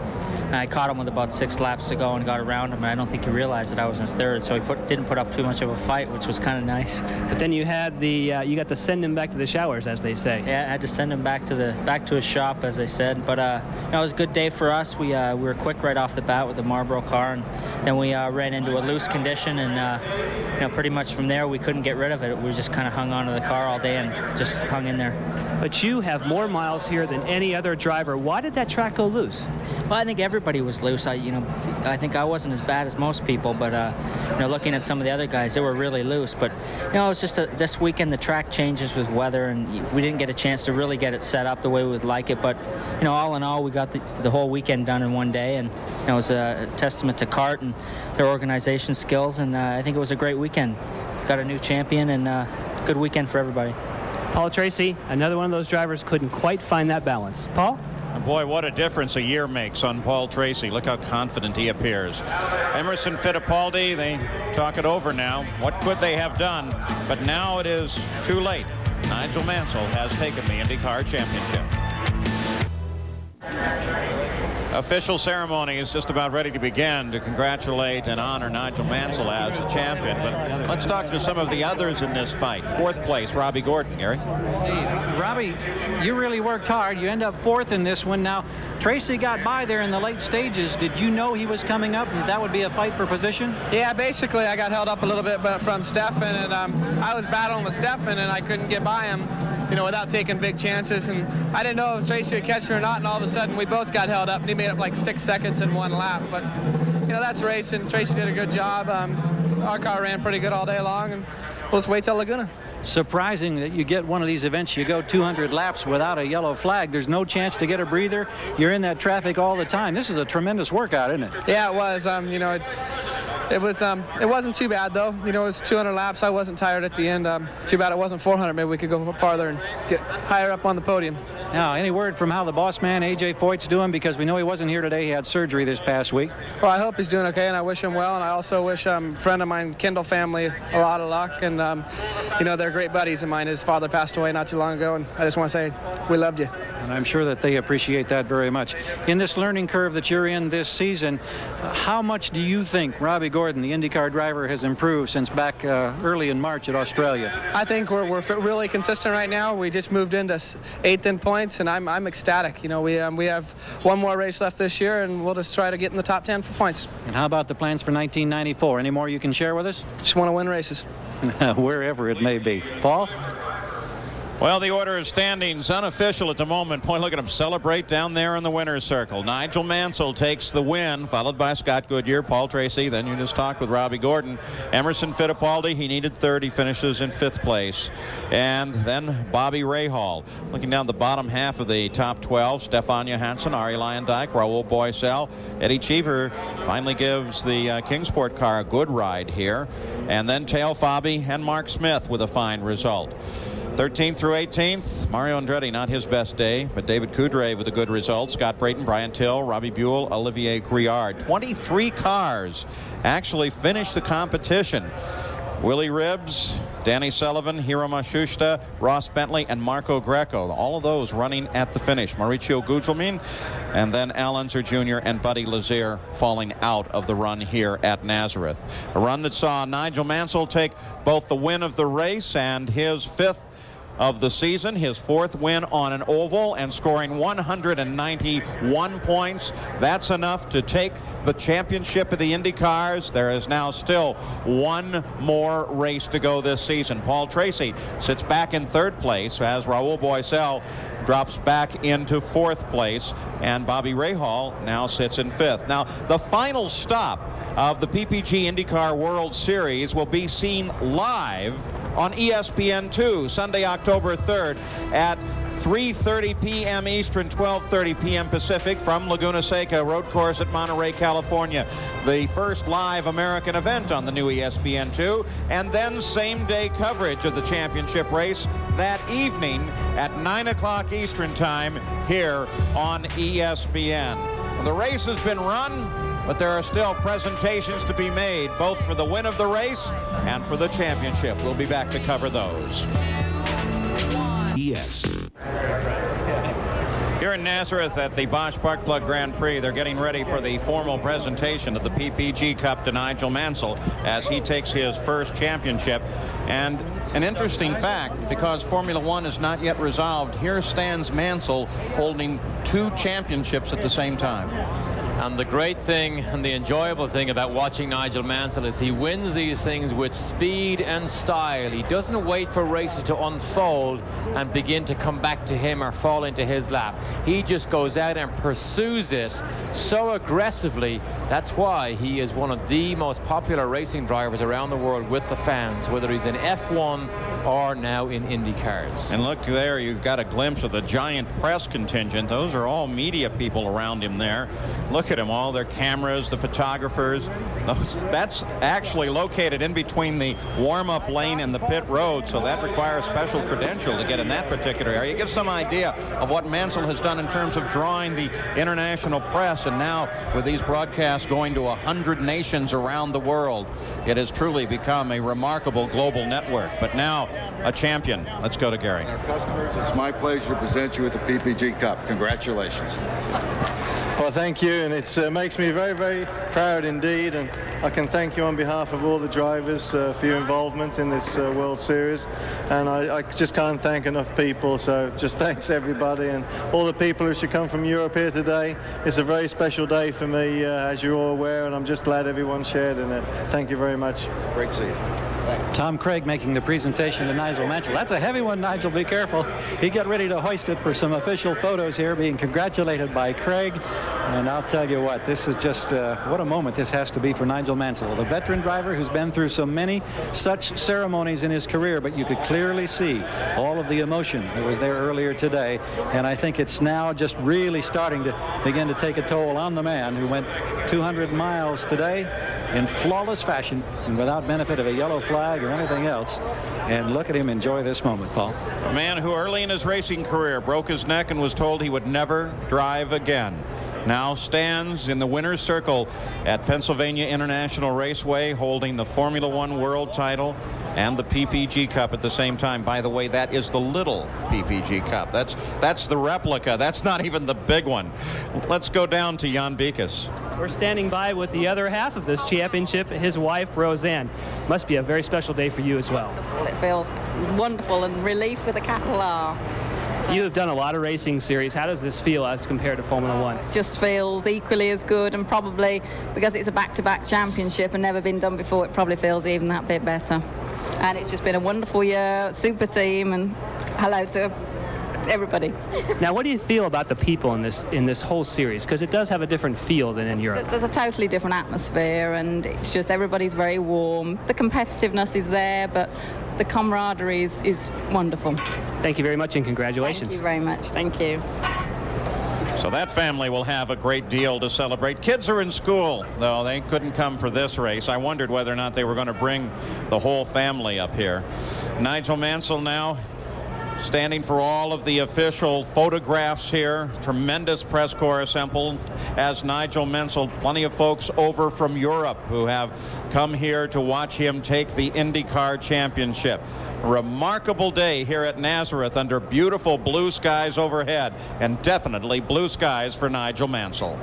I caught him with about 6 laps to go and got around him, and I don't think he realized that I was in third, so he didn't put up too much of a fight, which was kind of nice. But then you had you got to send him back to the showers, as they say. Yeah, I had to send him back to his shop, as they said. But it was a good day for us. We were quick right off the bat with the Marlboro car, and then we ran into a loose condition, and pretty much from there we couldn't get rid of it. We just kind of hung onto the car all day and just hung in there. But you have more miles here than any other driver. Why did that track go loose? Well, I think everybody was loose. I think I wasn't as bad as most people, but looking at some of the other guys, they were really loose. But it's just this weekend the track changes with weather, and we didn't get a chance to really get it set up the way we would like it. But all in all, we got the whole weekend done in one day, and it was a testament to CART and their organization skills. And I think it was a great weekend. Got a new champion, and good weekend for everybody. Paul Tracy, another one of those drivers, couldn't quite find that balance. Paul? And boy, what a difference a year makes on Paul Tracy. Look how confident he appears. Emerson Fittipaldi, they talk it over now. What could they have done? But now it is too late. Nigel Mansell has taken the IndyCar Championship. Official ceremony is just about ready to begin to congratulate and honor Nigel Mansell as the champion. But let's talk to some of the others in this fight. 4th place, Robbie Gordon. Gary? Robbie, you really worked hard. You end up 4th in this one. Now, Tracy got by there in the late stages. Did you know he was coming up and that would be a fight for position? Yeah, basically I got held up a little bit from Stefan, and I was battling with Stefan, and I couldn't get by him, without taking big chances. And I didn't know if Tracy would catch me or not, and all of a sudden we both got held up, and he made up like 6 seconds in one lap. But, that's racing. Tracy did a good job. Our car ran pretty good all day long, and we'll just wait till Laguna. Surprising that you get one of these events, you go 200 laps without a yellow flag. There's no chance to get a breather. You're in that traffic all the time. This is a tremendous workout, isn't it? Yeah, it was. It wasn't too bad, though. It was 200 laps. I wasn't tired at the end. Too bad it wasn't 400. Maybe we could go farther and get higher up on the podium. Now, any word from how the boss man, AJ.FOYT's doing? Because we know he wasn't here today. He had surgery this past week. Well, I hope he's doing okay, and I wish him well. And I also wish a friend of mine, Kendall family, a lot of luck. And, they're great buddies of mine. His father passed away not too long ago, and I just want to say we loved you. And I'm sure that they appreciate that very much. In this learning curve that you're in this season, how much do you think Robbie Gordon, the IndyCar driver, has improved since back early in March at Australia? I think we're really consistent right now. We just moved into 8th in points, and I'm ecstatic. We have one more race left this year, and we'll just try to get in the top 10 for points. And how about the plans for 1994? Any more you can share with us? Just want to win races. Wherever it may be. Paul? Well, the order of standings unofficial at the moment. Boy, look at him celebrate down there in the winner's circle. Nigel Mansell takes the win, followed by Scott Goodyear, Paul Tracy. Then you just talked with Robbie Gordon. Emerson Fittipaldi, he needed 3rd. He finishes in 5th place. And then Bobby Rahal. Looking down the bottom half of the top 12, Stefan Johansson, Arie Luyendyk, Raul Boesel. Eddie Cheever finally gives the Kingsport car a good ride here. And then Teo Fabi and Mark Smith with a fine result. 13th through 18th, Mario Andretti, not his best day, but David Coudray with a good result. Scott Brayton, Brian Till, Robbie Buell, Olivier Griard. 23 cars actually finished the competition. Willie Ribbs, Danny Sullivan, Hiro Matsushita, Ross Bentley, and Marco Greco. All of those running at the finish. Mauricio Gugelmin, and then Al Unser Jr. and Buddy Lazier falling out of the run here at Nazareth. A run that saw Nigel Mansell take both the win of the race and his 5th of the season, his 4th win on an oval, and scoring 191 points. That's enough to take the championship of the IndyCars. There is now still one more race to go this season. Paul Tracy sits back in 3rd place as Raul Boesel drops back into 4th place, and Bobby Rahal now sits in 5th. Now, the final stop of the PPG IndyCar World Series will be seen live on ESPN2 Sunday, October 3rd at 3:30 p.m. Eastern, 12:30 p.m. Pacific from Laguna Seca Road Course at Monterey, California. The first live American event on the new ESPN2, and then same-day coverage of the championship race that evening at 9 o'clock Eastern time here on ESPN. The race has been run. but there are still presentations to be made, both for the win of the race and for the championship. We'll be back to cover those. Yes. Here in Nazareth at the Bosch Sparkplug Grand Prix, they're getting ready for the formal presentation of the PPG Cup to Nigel Mansell as he takes his first championship. And an interesting fact, because Formula One is not yet resolved, here stands Mansell holding 2 championships at the same time. And the great thing and the enjoyable thing about watching Nigel Mansell is he wins these things with speed and style. He doesn't wait for races to unfold and begin to come back to him or fall into his lap. He just goes out and pursues it so aggressively. That's why he is one of the most popular racing drivers around the world with the fans, whether he's in F1 or now in Indy cars. And look there, you've got a glimpse of the giant press contingent. Those are all media people around him there. Look at them, all their cameras, the photographers. That's actually located in between the warm-up lane and the pit road, so that requires special credential to get in that particular area. It gives some idea of what Mansell has done in terms of drawing the international press, and now with these broadcasts going to 100 nations around the world, it has truly become a remarkable global network. But now a champion. Let's go to Gary. Our customers, it's my pleasure to present you with the PPG Cup. Congratulations. Well, thank you, and it makes me very, very proud indeed, and I can thank you on behalf of all the drivers for your involvement in this World Series, and I just can't thank enough people, so just thanks everybody and all the people who should come from Europe here today. It's a very special day for me, as you're all aware, and I'm just glad everyone shared in it. Thank you very much. Great season. Tom Craig making the presentation to Nigel Mansell. That's a heavy one, Nigel. Be careful. He got ready to hoist it for some official photos here, being congratulated by Craig. And I'll tell you what, this is just what a moment this has to be for Nigel Mansell, the veteran driver who's been through so many such ceremonies in his career, but you could clearly see all of the emotion that was there earlier today. And I think it's now just really starting to begin to take a toll on the man who went 200 miles today in flawless fashion and without benefit of a yellow flag or anything else. And look at him enjoy this moment, Paul. A man who early in his racing career broke his neck and was told he would never drive again, now stands in the winner's circle at Pennsylvania International Raceway, holding the Formula One World title and the PPG Cup at the same time. By the way, that is the little PPG Cup. That's the replica. That's not even the big one. Let's go down to Jan Beekes. We're standing by with the other half of this championship, his wife, Roseanne. Must be a very special day for you as well. It feels wonderful, and relief with a capital R. So you have done a lot of racing series. How does this feel as compared to Formula One? Just feels equally as good, and probably because it's a back-to-back championship and never been done before, it probably feels even that bit better. And it's just been a wonderful year, super team, and hello to everybody. Now, what do you feel about the people in this whole series? Because it does have a different feel than in Europe. There's a totally different atmosphere, and it's just everybody's very warm. The competitiveness is there, but the camaraderie is wonderful. Thank you very much, and congratulations. Thank you very much. Thank you. So that family will have a great deal to celebrate. Kids are in school, though they couldn't come for this race. I wondered whether or not they were going to bring the whole family up here. Nigel Mansell now standing for all of the official photographs here. Tremendous press corps assembled as Nigel Mansell. Plenty of folks over from Europe who have come here to watch him take the IndyCar Championship. A remarkable day here at Nazareth under beautiful blue skies overhead, and definitely blue skies for Nigel Mansell.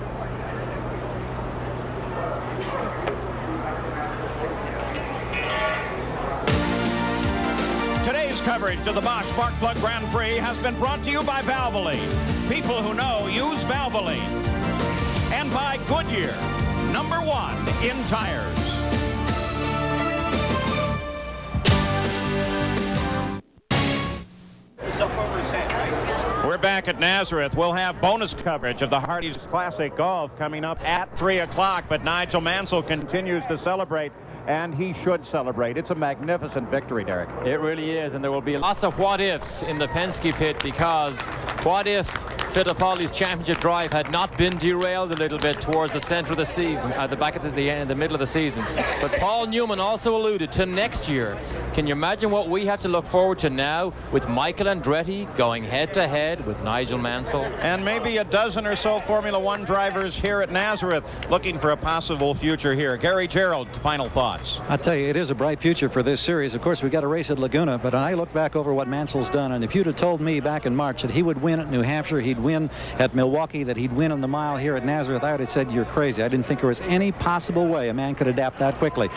Coverage of the Bosch Sparkplug Grand Prix has been brought to you by Valvoline. People who know use Valvoline. And by Goodyear, #1 in tires. We're back at Nazareth. We'll have bonus coverage of the Hardee's Classic Golf coming up at 3 o'clock, but Nigel Mansell continues to celebrate. And he should celebrate. It's a magnificent victory, Derek. It really is, and there will be lots of what-ifs in the Penske pit, because what if Fittipaldi's championship drive had not been derailed a little bit towards the center of the season, at the back at the end, the middle of the season. But Paul Newman also alluded to next year. Can you imagine what we have to look forward to now with Michael Andretti going head-to-head with Nigel Mansell? And maybe a dozen or so Formula One drivers here at Nazareth looking for a possible future here. Gary Gerald, final thoughts. I tell you, it is a bright future for this series. Of course, we've got a race at Laguna, but I look back over what Mansell's done, and if you'd have told me back in March that he would win at New Hampshire, he'd win at Milwaukee, that he'd win on the mile here at Nazareth, I would have said, you're crazy. I didn't think there was any possible way a man could adapt that quickly.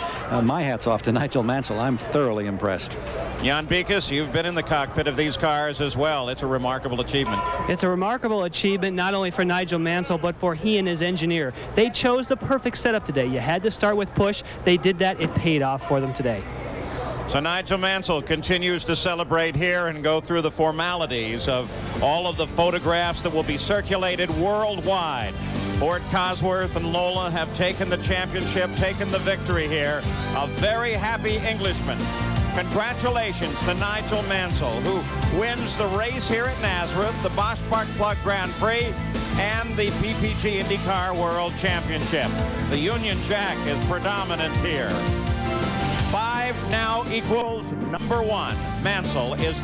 My hat's off to Nigel Mansell. I'm thoroughly impressed. Jan Beekes, you've been in the cockpit of these cars as well. It's a remarkable achievement. It's a remarkable achievement, not only for Nigel Mansell, but for he and his engineer. They chose the perfect setup today. You had to start with push. They did that. It paid off for them today. So Nigel Mansell continues to celebrate here and go through the formalities of all of the photographs that will be circulated worldwide. Fort Cosworth and Lola have taken the championship, taken the victory here. A very happy Englishman. Congratulations to Nigel Mansell, who wins the race here at Nazareth, the Bosch Spark Plug Grand Prix, and the PPG IndyCar World Championship. The Union Jack is predominant here. 5 now equals number 1. Mansell is the